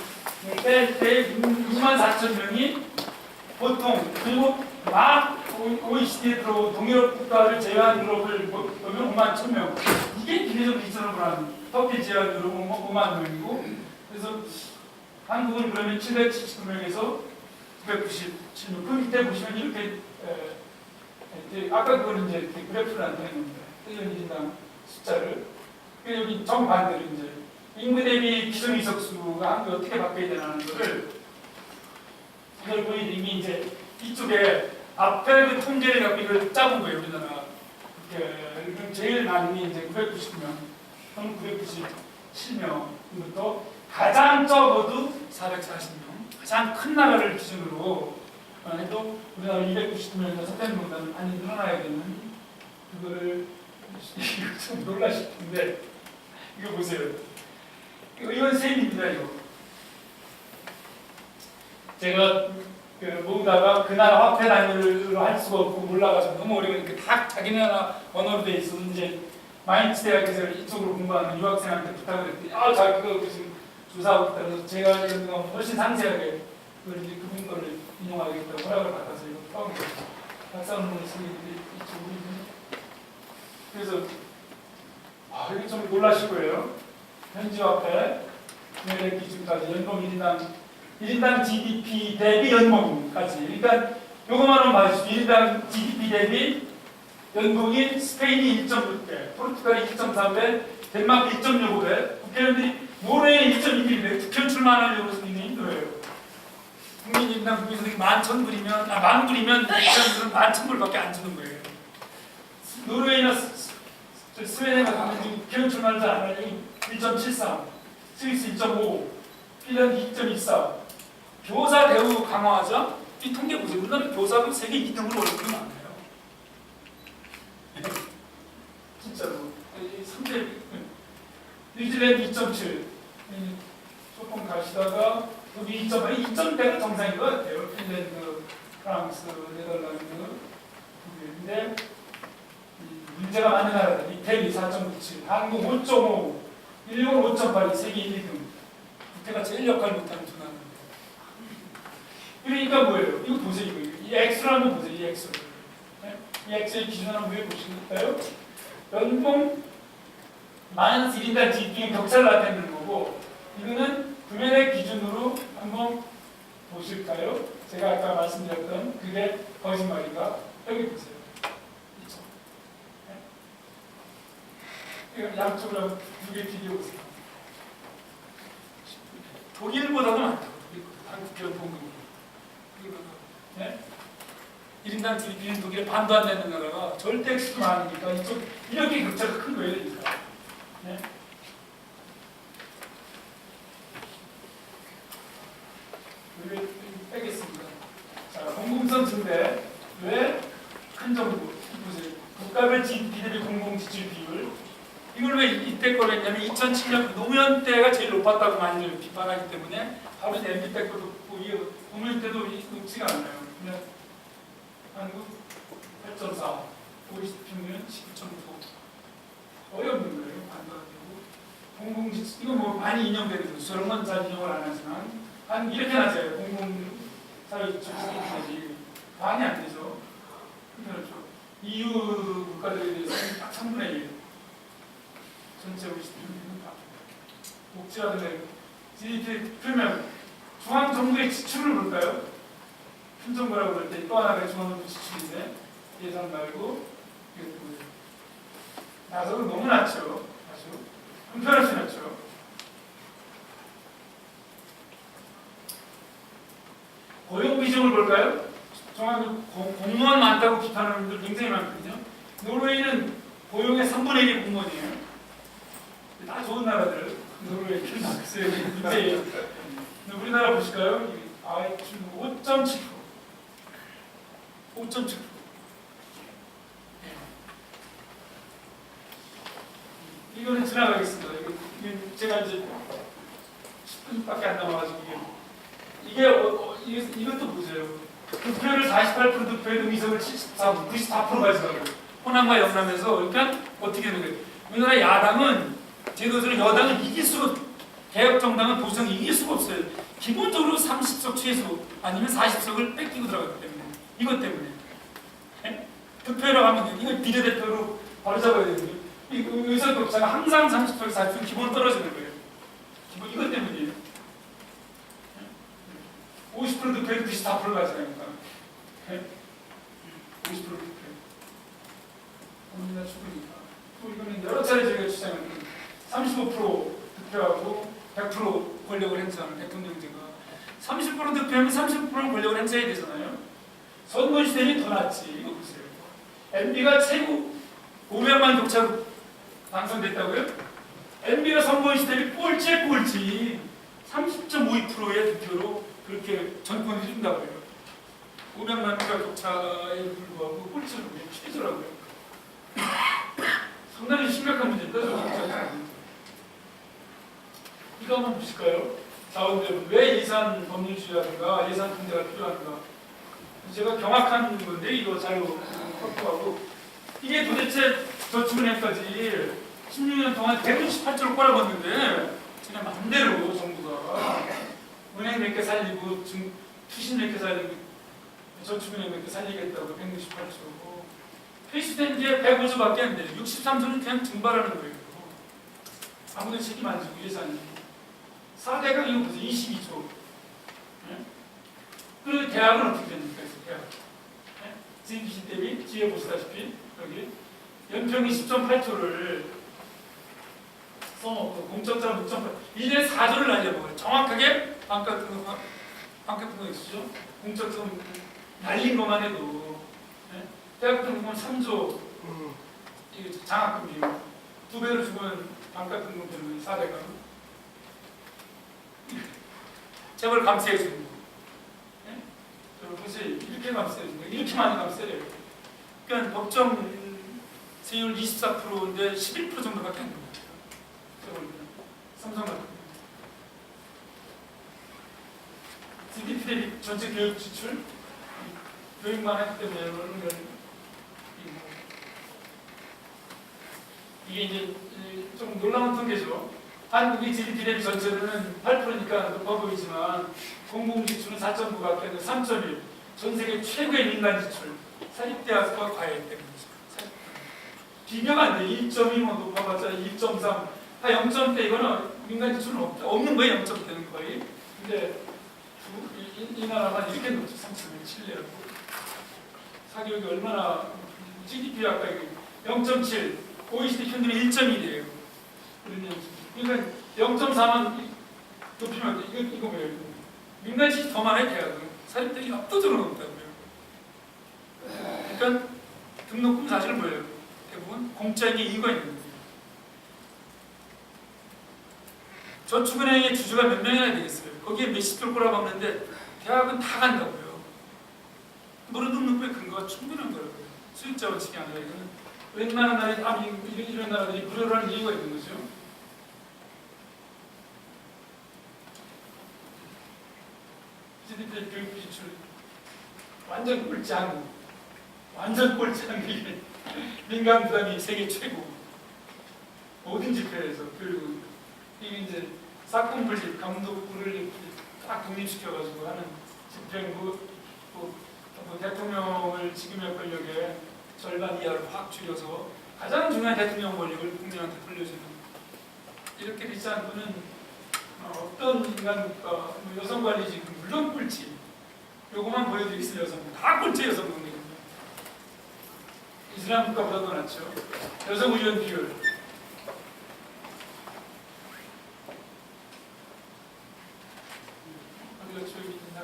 뺄 때 6만 4천 명이 보통 그리고 막 OECD에 들어온 동유럽 국가를 제외한 유럽을 보면 5만 1천 명. 이게 비례적 리저널 하는 터키 제외한 유럽 5만 명이고 그래서 한국은 그러면 779명에서 997명. 그 밑에 보시면 이렇게 아까 그거는 이제 그래프를 안 되는 겁니다. 1인당 숫자를. 여기 정반대로 이제 인구 대비 기존 이석수가 한국에 어떻게 바뀌어야 되나는 거를 이걸 보여드리면 이제 이쪽에 앞에 그 통계를 갖고 이걸 짜본 거예요. 우리나라. 이렇게 제일 많은 게 이제 990명, 또는 997명부터 가장 적어도 440명, 가장 큰 나라를 기준으로 해도 우리나라 299명이나 선택명단은 많이 늘어나야 되는 그거를 좀 놀라실 텐데 이거 보세요. 이건 셈입니다. 이거 제가 모으다가 그 나라 화폐 단위로 할 수가 없고 몰라가지고 너무 어려우니까 다 자기네 나라 언어로 돼 있어. 이제 마인츠 대학에서 이쪽으로 공부하는 유학생한테 부탁을 했더니 자 그거 지금 조사하고 있다. 그래서 제가 이런 거 훨씬 상세하게 그걸 이제 그분 거를 인용하겠다고 허락을 받아서 이거 처음에 박사 논문을 쓰는 이쪽으로 그래서 이게 좀 놀라실 거예요. 현지 화폐 매달 기준까지 연봉 1인당 GDP 대비 연봉까지. 그러니까 요거만은 봐주십시오. 1인당 GDP 대비 연봉이 스페인이 1.6배, 포르투갈이 1.3배, 덴마크 1.65배, 국회의원들이 노르웨이 1.2배, 국회의원 출마하려고 생기는 힘들어요. 국민 1인당 국민소득이 11,000불이면, 10,000불이면 국회의원들은 11,000불밖에 안 주는 거예요. 노르웨이나 저 스웨덴 같은 경우는 지금 기업 출마를 잘 안 하니 1.73, 스위스 1.5, 핀란드 2.14. 교사 대우 강화하자. 이 통계 보세요. 우리나라 교사도 세계 2등으로 올라오는 많아요. 진짜로. 3대 뉴질랜드 2.7. 조금 가시다가 여기 2.8, 2.8은 정상인 것 같아요. 핀란드, 프랑스, 네덜란드, 독일인데 문제가 많은 나라들. 이태리 4.97, 한국 5.5, 일본 5.8, 세계 1등. 국회가 제일 역할 못하는 두 나라입니다. 그러니까 뭐예요? 이거 보세요. 이 X를 한번 보세요. 이 X를. 이 X의 기준을 한번 해보실까요? 연봉 마이너스 1인당 GDP의 격차를 나타내는 거고, 이거는 구매액 기준으로 한번 보실까요? 제가 아까 말씀드렸던 그게 거짓말인가? 여기 보세요. 이쪽. 네? 양쪽으로 한번 두 개 비교해보세요. 독일보다도 많다고. 한국 연봉금. 네? 1인당 GDP는 독일에 반도 안 되는 나라가 절대 액수도 많으니까 이쪽 이렇게 격차가 큰 거예요. 네? 여기 빼겠습니다. 자, 공공성 증대 왜 큰 정부 보세요. 국가별 GDP 대비 공공지출 비율 이걸 왜 이때 거로 했냐면 2007년 노무현 때가 제일 높았다고 많이 비판하기 때문에 바로 이제 MB 때 것도 이게 노무현 때도 높지가 않아요. 그냥 한국 8.4, OECD 평균 19.9 어이없는 거예요. 반도 안 되고 공공지출 이거 뭐 많이 인용되는 거죠. 저런 건 잘 인용을 안 하지만 한 이렇게 나서요. 공공사회지출이 많이 안 되죠. 그렇죠. EU 국가들에 비해서 딱 3분의 1 전체 OECD 평균은 다 복지라든가 GDP 표면 중앙정부의 지출을 볼까요? 큰 정부라고 그럴 때 또 하나가 중앙정부 지출인데 예산 말고 이게 뭐예요? 나서는 너무 낮죠. 아주 한편없이 낮죠. 고용 비중을 볼까요? 정확히 공무원 많다고 비판하는 분들 굉장히 많거든요. 노르웨이는 고용의 3분의 1이 공무원이에요. 다 좋은 나라들. 노르웨이, 핀란드, 문제예요. 우리나라 보실까요? 5.7%. 5.7%. 이거는 지나가겠습니다. 제가 이제 10분밖에 안 남아가지고 이것도 보세요. 득표를 48% 득표해도 의석을 94% 가져가고 호남과 영남에서 그러니까 어떻게 되는 거예요? 우리나라 야당은 제도적으로 여당을 이길 수가 개혁정당은 도저히 이길 수가 없어요. 기본적으로 30석 최소 아니면 40석을 뺏기고 들어갔기 때문에 이것 때문에 네? 득표라고 하면 이거 비례대표로 바로 잡아야 되거든요. 의석 격차가 항상 30석, 40석 기본 떨어지는 거예요. 기본 이것 때문이에요. 50% 득표해도 94% 가져가니까. 50% 득표. 우리나라 축구니까. 또 이거는 여러 차례 저희가 주장하는 35% 득표하고 100% 권력을 행사하는 대통령제가 30% 득표하면 30% 권력을 행사해야 되잖아요. 선거 시대는 더 낫지. 이거 보세요. MB가 최고 500만 격차로 당선됐다고요? MB가 선거 시대를 꼴찌에 꼴찌 30.52%의 득표로 그렇게 전권을 준다고요. 500만 표 격차에 불구하고 꼴찌로 취재더라고요. 상당히 심각한 문제입니다. 이거 한번 보실까요? 자원들 왜 예산 법률주의라든가 예산 통제가 필요한가? 제가 경악한 건데 이거 자료 확보하고 이게 도대체 저축은행까지 16년 동안 168조를 꼬라봤는데 그냥 맘대로 정부가 은행 몇 개 살리고 투신 몇 개 살리고 저축은행 몇 개 살리겠다고 168조 페이스된 게 105조밖에 안 돼요. 63조는 그냥 증발하는 거예요. 아무도 책임 안 지고 예산이 4대강 이거 보세요. 22조 네? 그리고 대학은 어떻게 됩니까? 대학 네? GDP 대비 뒤에 보시다시피 여기 연평이 10.8조를 써먹고 공적자로 6.8 1년에 4조를 날려먹어요. 정확하게 방 같은 거 있으죠? 공적자로 날린 것만 해도 네? 대학 같은 건 3조 이게 장학금 비용 2배로 주면 반값 등록 되는 거예요. 400원. 재벌 감세해 주는 거. 예? 여러분 보세요. 이렇게 감세해 주는 거. 이렇게 많이 감세해요. 그러니까 법정 세율 24%인데 11% 정도밖에 안 됩니다. 삼성 같은 경우. GDP 대비 전체 교육 지출 교육만 했기 때문에 여러분 이게 이제 좀 놀라운 통계죠. 한국이 GDP 대비 전체로는 8%니까 높아 보이지만 공공 지출은 4.9밖에 안 돼 3.1. 전 세계 최고의 민간 지출. 사립대학과 과외 때문이죠. 비교가 안 돼. 1.2만 높아봤자 1.3. 한 0점대 이거는 민간 지출은 없는 거예요. 0점대는 거의. 근데 이 나라가 이렇게 높죠. 3.7이라고. 사교육이 얼마나 GDP 아까 0.7. OECD 평균이 1.1이에요. 그러니까 0.4만 높이면 이거 뭐예요? 민간 지출 더 많아야 돼요. 사립대학이 압도적으로 높다고요. 그러니까 등록금 사실은 뭐예요? 대부분 공짜인 게 이유가 있는 거예요. 저축은행의 주주가 몇 명이나 되겠어요? 거기에 몇십 들 꼬라박는데 대학은 다 간다고요. 노래 등록부의 근거가 충분한 거라고요. 수익자 원칙이 아니라 이거는 웬만한 나라에 다 이런 나라들이 무료로 하는 이유가 있는 거죠. GDP 교육 지출 완전 꼴찌한 게 민간 부담이 세계 최고. 모든 지표에서 교육은 이게 이제 사건 분립 감독부를 딱 독립시켜가지고 하는 집행부 또 대통령을 지금의 권력에 절반 이하로 확 줄여서 가장 중요한 대통령 권력을 국민한테 돌려주는 이렇게 되지 않고는 어떤 인간 여성 관리직 물론 꼴찌 요거만 보여드리겠습니다. 여성 다 꼴찌 여성 국민입니다. 이슬람 국가보다 더 낫죠. 여성 의원 비율 어디가 조용히 된다.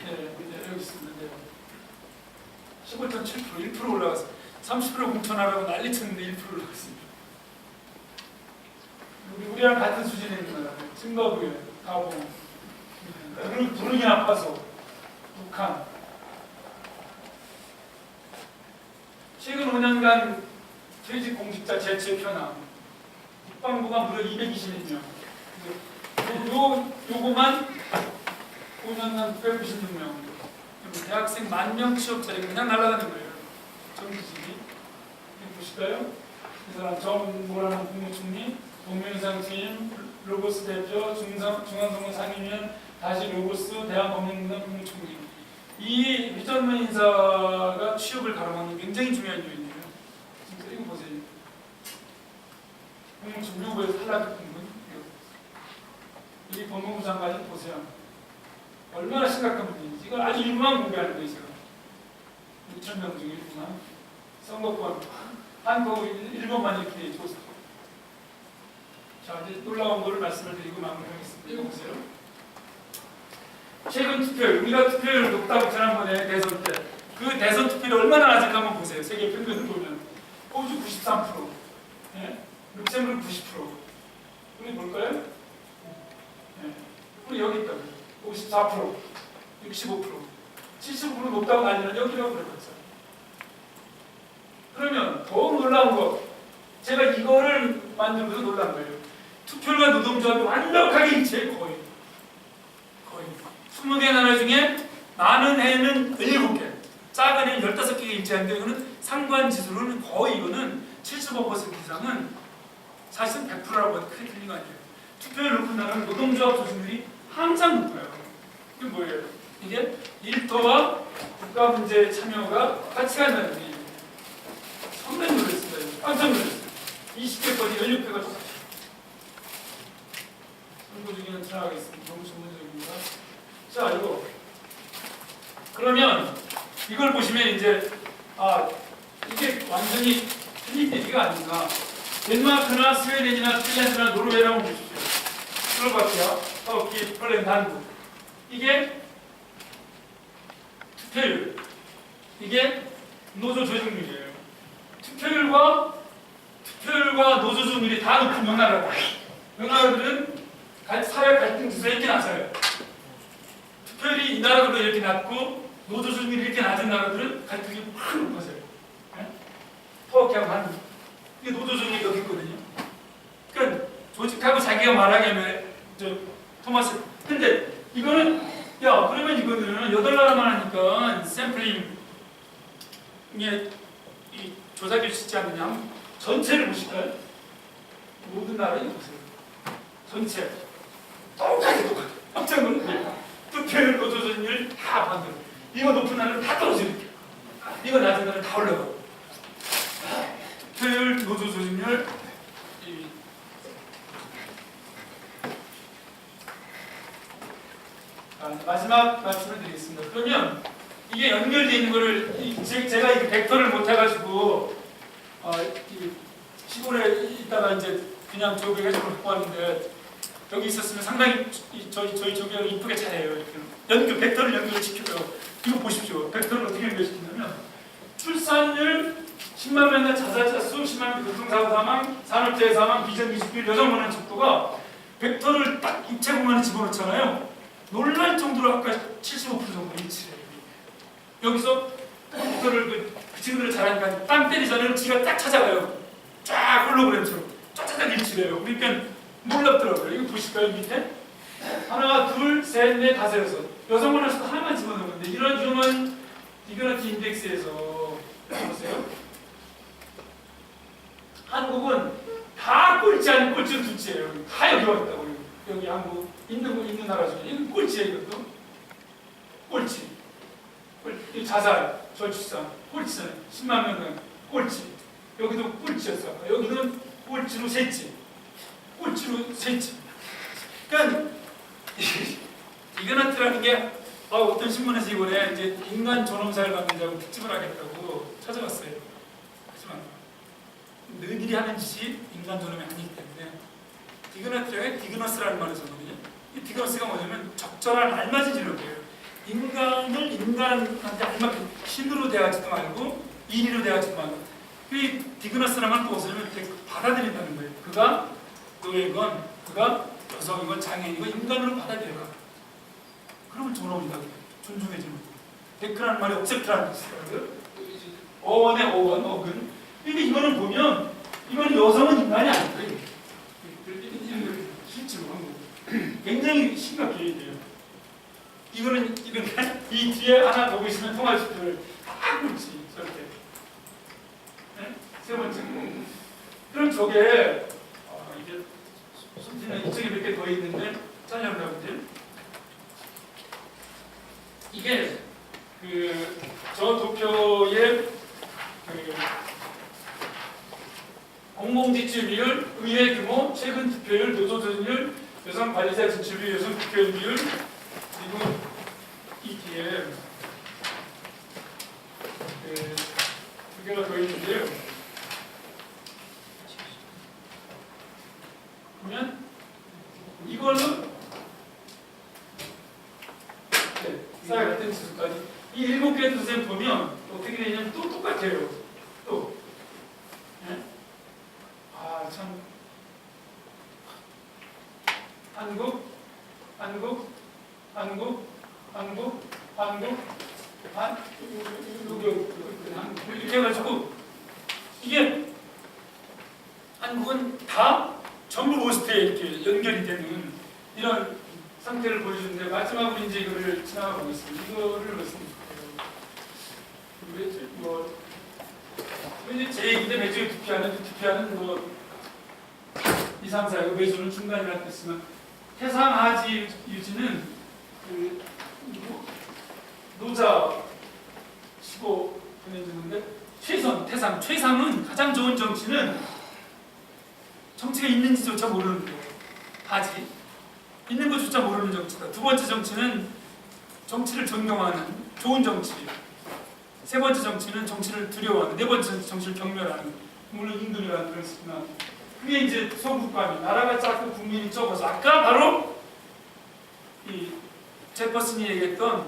네, 여기 있습니다. 15.7% 1% 올라갔어요. 30% 공천하라고 난리 쳤는데 1% 올라갔습니다. 우리랑 같은 수준에 있는 나라. 짐바브웨, 가봉, 부르키나파소, 북한. 최근 5년간 퇴직 공직자 재취 편향. 국방부가 무려 221명. 요거만 5년간 996명. 대학생 10,000명 취업자리 그냥 날아가는 거예요. 정규직이. 보실까요? 이 사람 정모라는 국무총리, 동명이상 팀, 로고스 대표, 중앙정부 상임위원, 다시 로고스, 대한법률공단 국무총리. 이 위전문 인사가 취업을 가로막는 굉장히 중요한 요인이에요. 진짜 이거 보세요. 국무총리 후보에서 탈락했던 분. 이 법무부 장관이 보세요. 얼마나 심각한 문제인지. 이걸 아주 일부만 공개하는 거예요, 제가. 6,000명 중에 일부만. 선거권, 한국 1번만 이렇게 줬어. 자, 이제 놀라운 거를 말씀을 드리고 마무리하겠습니다. 이거 보세요. 최근 투표율, 우리가 투표율 높다고 지난번에 대선 때, 그 대선 투표율이 얼마나 낮은가 한번 보세요. 세계 평균을 보면. 호주 93%, 예? 룩셈부르크 90%. 우리 뭘까요? 예. 우리 여기 있다고요. 54%, 65%, 75% 높다고 난리는 여기라고 그랬죠. 그러면 더욱 놀라운 거, 제가 이거를 만들면서 놀란 거예요. 투표율과 노동조합이 완벽하게 일치해 거의 20개 나라 중에 많은 해는 7개, 작은 해는 15개가 일치하는데 이거는 상관지수로는 거의 이거는 75% 이상은 사실은 100%라고 해도 크게 틀린 거 아니에요. 투표율 높은 나라는 노동조합 조직률이 항상 높아요. 이게 뭐예요? 이게 일터와 국가 문제 참여가 같이 간다는 얘기예요. 상당히 놀랐습니다. 깜짝 놀랐어요. 20개까지 16개가 선거 중에는 지나가겠습니다. 너무 전문적입니다. 자, 이거 그러면 이걸 보시면 이제 이게 완전히 틀린 얘기가 아닌가. 덴마크나 스웨덴이나 핀란드나 노르웨이라고 보십시오. 슬로바키아, 터키, 폴란드, 한국. 이게 투표율. 이게 노조 조직률이에요. 투표율과 노조 조직률이 다 높은 명나라다. 명나라들은 사회 갈등 지수가 이렇게 낮아요. 투표율이 이 나라들도 이렇게 낮고 노조 조직률이 이렇게 낮은 나라들은 갈등이 확 높아져요. 터키하고 한국. 이게 노조 조직률이 여기 있거든요. 그러니까 조직하고 자기가 말하자면 토마스. 근데 이거는 야 그러면 이거는 8나라만 하니까 샘플링 이 조사기를 짓지 않느냐? 전체를 보실까요? 모든 나라에 보세요. 전체 똑같아. 깜짝 놀라요. 투표율, 노조조직률 다 반대로. 이거 높은 나라는 다 떨어지는. 이거 낮은 나라는 다 올라가고. 투표율, 노조조직률 마지막 말씀을 드리겠습니다. 그러면 이게 연결되어 있는 거를 제가 이게 벡터를 못 해가지고 시골에 있다가 이제 그냥 저기 해서 갖고 왔는데 여기 있었으면 상당히 저희 조교를 이쁘게 잘해요. 연결 벡터를 연결시켜요. 이거 보십시오. 벡터를 어떻게 연결시키냐면 출산율 10만 명의 자살자 수, 10만 명 교통사고 사망, 산업재해 사망, 비정규직률, 여성 원한 척도가 벡터를 딱 입체 공간에 집어넣잖아요. 놀랄 정도로 아까 75% 정도 일치해요. 여기서 컴퓨터를 그 친구들을 잘하니까 땅 때리기 전에는 지가 딱 찾아가요. 쫙 홀로그램처럼 쫙쫙 일치해요. 그러니까 놀랍더라고요. 이거 보실까요 밑에? 하나, 둘, 셋, 넷, 다섯, 여섯. 여성 원할 수도 하나만 집어넣는데 이런 휴먼 디그너티 인덱스에서 보세요. 한국은 다 꼴찌 아닌 꼴찌로 둘째예요. 다 여기 와 있다고요. 여기 한국 있는 나라 중에 이건 꼴찌예요. 이것도 꼴찌. 자살, 저출산 꼴찌잖아요. 10만 명은 꼴찌. 여기도 꼴찌였어. 여기는 꼴찌로 셋째. 꼴찌로 셋째. 그러니까 이그너트라는 게 어떤 신문에서 이번에 이제 인간 존엄사를 받는 자고 특집을 하겠다고 찾아왔어요. 하지만 너희들이 하는 짓이 인간 존엄이 아니기 때문에 디그너트라는 디그너스라는 말을 썼거든요. 이 디그너스가 뭐냐면 적절한 알맞은 진로예요. 인간을 인간한테 알맞게 신으로 대하지도 말고 인위로 대하지도 말고 이 디그너스라는 말 보고서는 받아들인다는 거예요. 그가 노예건 그가 여성이건 장애인이건 인간으로 받아들여가. 그러면 존엄이다. 존중해주는 거예요. 데크라는 말이 억셉트라는 뜻이더라고요. 어원의 어원, 어근. 근데 이거는 보면 이거는 여성은 인간이 아니에요. 실제로 한 거고. 굉장히 심각해야 돼요. 이거는 이 뒤에 하나 더 보시면 통할 수표를 다 굵지 저렇게. 네? 세 번째. 그럼 저게 이게 손지는 이쪽에 몇 개 더 있는데 잘려나는데 이게 저 도표의 공공지출 비율, 의회 규모, 최근 투표율, 노조 조직률, 여성 관리자 지출 비율, 여성 투표율 비율, 그리고 이 뒤에 두 개가 더 있는데요. 그러면 이걸로 사회 갈등 지수까지 이 7개 선생님 보면 어떻게 되냐면 또 똑같아요. 또 네? 참 한국 이렇게 해가지고 이게 한국은 다 전부 로스트에 이렇게 연결이 되는 이런 상태를 보여주는데 마지막으로 이제 이거를 지나가 보겠습니다. 이거를 말씀드릴게요. 이제 제2대 매주에 투표하는 뭐 2, 3, 4 이거 매주는 중간이라고 했으면 태상하지 유지는 노자 15%인데 최상은 가장 좋은 정치는 정치가 있는지조차 모르는 거예요. 하지 있는 것조차 모르는 정치다. 두 번째 정치는 정치를 존경하는 좋은 정치. 세 번째 정치는 정치를 두려워하는. 네 번째 정치를 경멸하는. 물론 임금이라는 그런 쓰지만 그게 이제 소국감이 나라가 작고 국민이 적어서 아까 바로 이 제퍼슨이 얘기했던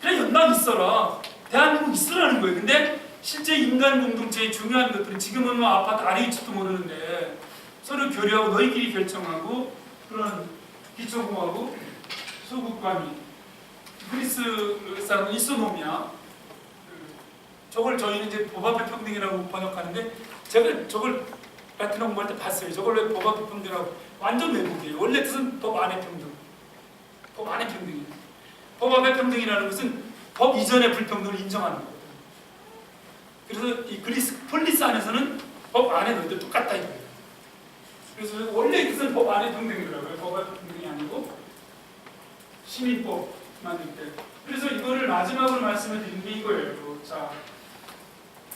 그래 연방 있어라. 대한민국 있으라는 거예요. 근데 실제 인간 공동체의 중요한 것들은 지금은 뭐 아파트 아래 위치도 모르는데 서로 교류하고 너희끼리 결정하고 그런 기초공화국 소국관이 그리스 사람은 이소노미아 저걸 저희는 이제 법 앞에 평등이라고 번역하는데 제가 저걸 라틴어 공부할 때 봤어요. 저걸 왜 법 앞에 평등이라고 완전 외국이에요. 원래 뜻은 법 안에 평등. 법 안에 평등이에요. 법 앞에 평등이라는 것은 법 이전의 불평등을 인정하는 거거든요. 그래서 이 그리스 폴리스 안에서는 법 안에 너희들 똑같다 이거예요. 그래서 원래 뜻은 법 안에 평등이더라고요. 법 앞에 평등이 아니고 시민법만 이렇게. 그래서 이거를 마지막으로 말씀을 드린 게 이거예요. 자,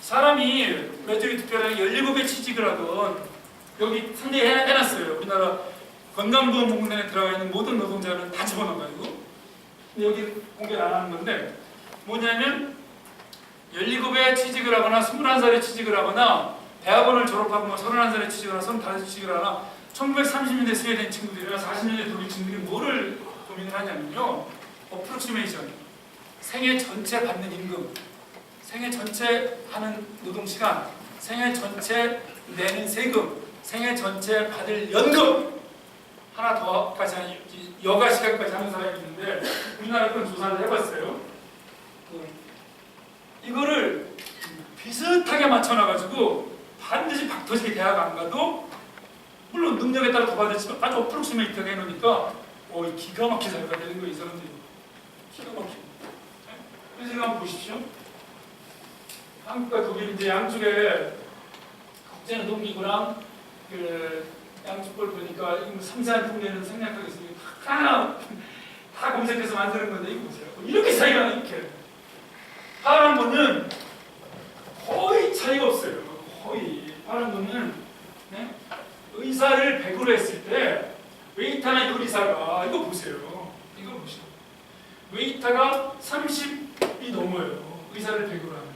사람이 외적이 특별하게 17에 취직을 하건 여기 상대에 해놨어요. 우리나라 건강보험공단에 들어가 있는 모든 노동자는 다 집어넣어가지고. 근데 여기 공개를 안 하는 건데 뭐냐면 17에 취직을 하거나 21살에 취직을 하거나 대학원을 졸업하고 뭐 31살에 취직을 하거나 35살에 취직을 하거나 1930년대 스웨덴 친구들이나 40년대 독일 친구들이 뭐를 고민을 하냐면요. 어프로치메이션, 생애 전체 받는 임금, 생애 전체 하는 노동시간, 생애 전체 내는 세금, 생애 전체 받을 연금 하나 더까지 하는 여가 시간까지 하는 사람이 있는데 우리나라 건 조사를 해봤어요. 이거를 비슷하게 맞춰놔가지고 반드시 박터지게 대학 안 가도 물론 능력에 따라 더 받을지만 아주 어프로치메이트하게 해놓으니까 기가 막히게 잘 가야 되는 거예요. 이 사람들이 기가 막히게. 그래서 이거 한번 보십시오. 한국과 독일 이제 양쪽에 국제노동기구랑 그 양쪽 걸 보니까 섬세한 통계는 생략하겠습니다. 다 검색해서 만드는 건데 이거 보세요. 이렇게 차이가 이렇게. 파란 거는 거의 차이가 없어요. 거의 파란 거는 네? 의사를 100으로 했을 때 웨이터나 요리사가 이거 보세요. 이거 보시죠. 웨이터가 30이 넘어요. 의사를 100으로 하면.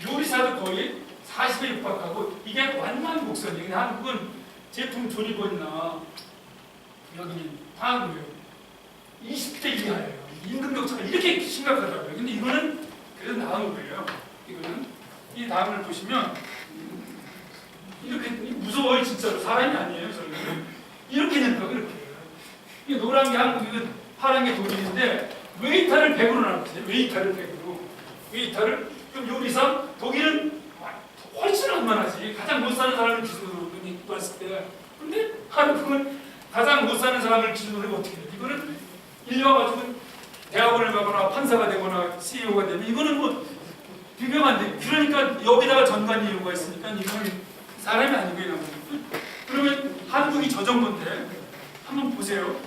요리사도 거의 40에 육박하고 이게 완만 곡선이에요. 한국은 제품 조리본이나 여기는 다 그래요. 20대 이하예요. 임금격차가 이렇게 심각하더라고요. 근데 이거는 그래도 나은 거예요. 이거는 이 다음을 보시면 이렇게 무서워요. 진짜로 사람이 아니에요. 저는 이렇게 된다고 이렇게. 이 노란 게 한국이고 파란 게 독일인데 웨이터를 100으로 나눴어요. 웨이터를 100으로. 웨이터를 그럼 요리사 독일은 훨씬 안만하지. 가장 못 사는 사람을 기준으로 봤을 때. 근데 한국은 가장 못 사는 사람을 기준으로 해서 어떻게 해요? 이거는 일려가지고 대학원을 가거나 판사가 되거나 CEO가 되면 이거는 뭐 비교가 안 돼. 그러니까 여기다가 전관 이유가 있으니까 이거는 사람이 아니고요. 그러면 한국이 저 정도인데 한번 보세요.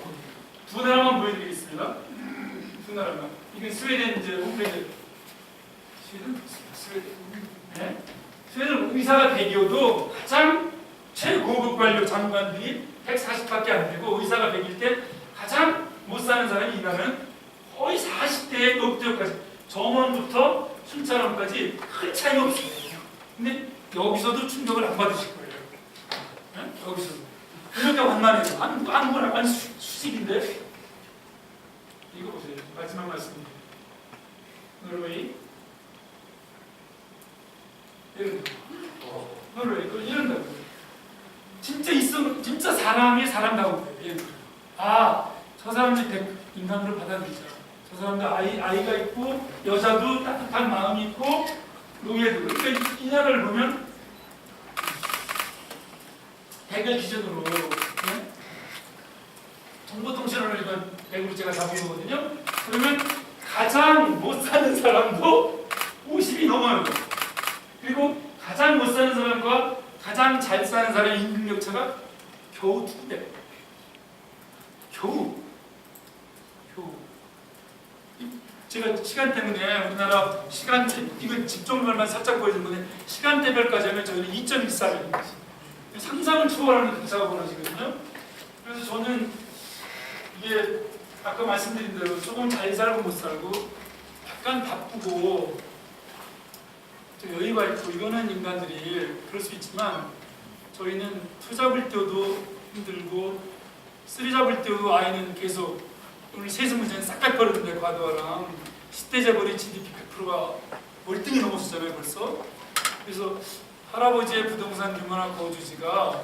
두 나라만 보여드리겠습니다. 두 나라만. 이게 스웨덴 이제 홈페이지. 스웨덴. 네? 스웨덴 의사가 100이어도 가장 최고급 관료 장관들이 140밖에 안 되고 의사가 100일 때 가장 못 사는 사람이 이 나라는 거의 40대의 높대까지 점원부터 순찰원까지 큰 차이가 없어요. 근데 여기서도 충격을 안 받으실 거예요. 네? 여기서도. 이렇게 완만해요. 한국은 완전 수직인데 이거 보세요. 마지막 말씀입니다. 노르웨이 노르웨이 이런다고. 진짜 사람이 사람다고 그래요. 저 사람들이 인간으로 받아들이자. 저 사람들 아이가 있고 여자도 따뜻한 마음이 있고 노예도. 그러니까 이 나라를 보면 100을 기준으로 네? 정보통신원을 이건 100으로 제가 잡은 거거든요. 그러면 가장 못 사는 사람도 50이 넘어요. 그리고 가장 못 사는 사람과 가장 잘 사는 사람의 임금격차가 겨우 2배. 겨우. 제가 시간 때문에 우리나라 시간대, 이거 집중별만 살짝 보여준 건데 시간대별까지 하면 저희는 2.14배입니다. 상상을 초월하는 극차가 벌어지거든요. 그래서 저는 이게 아까 말씀드린 대로 조금 잘 살고 못 살고 약간 바쁘고 좀 여유가 있고 이거는 인간들이 그럴 수 있지만 저희는 투 잡을 때도 힘들고 쓰리 잡을 때도 아이는 계속 오늘 세수 문제는 싹 다 버렸는데 과도화랑 10대 재벌의 GDP 100%가 월등히 넘어섰잖아요 벌써. 그래서 할아버지의 부동산 유문화 거주지가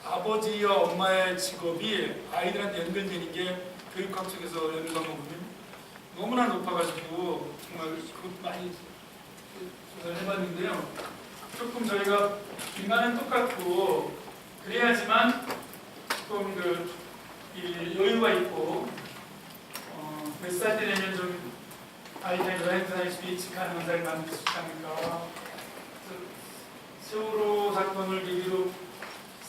아버지와 엄마의 직업이 아이들한테 연결되는 게 교육학 쪽에서 연구 과목은 너무나 높아가지고 정말 그것 많이 조사를 해봤는데요. 조금 저희가 인간은 똑같고 그래야지만 조금 이 여유가 있고 몇 살 때 되면 좀 아이들이 여행 다닐 수 있게 하는 문제를 만들 수 있지 않을까. 세월호 사건을 계기로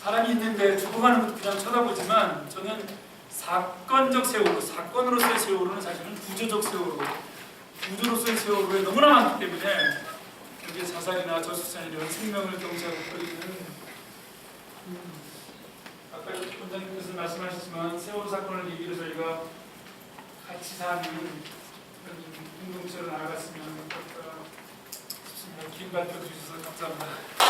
사람이 있는데 죽어가는 것도 그냥 쳐다보지만 저는 사건적 세월호, 사건으로서의 세월호는 사실은 구조적 세월호, 구조로서의 세월호에 너무나 많기 때문에 여기에 자살이나 저출산 이런 생명을 경제하고 버리는 아까 원장님께서 말씀하셨지만 세월호 사건을 계기로 저희가 같이 사는 그런 공동체로 나아갔으면 어떨까 싶습니다. 긴 발표 주셔서 감사합니다.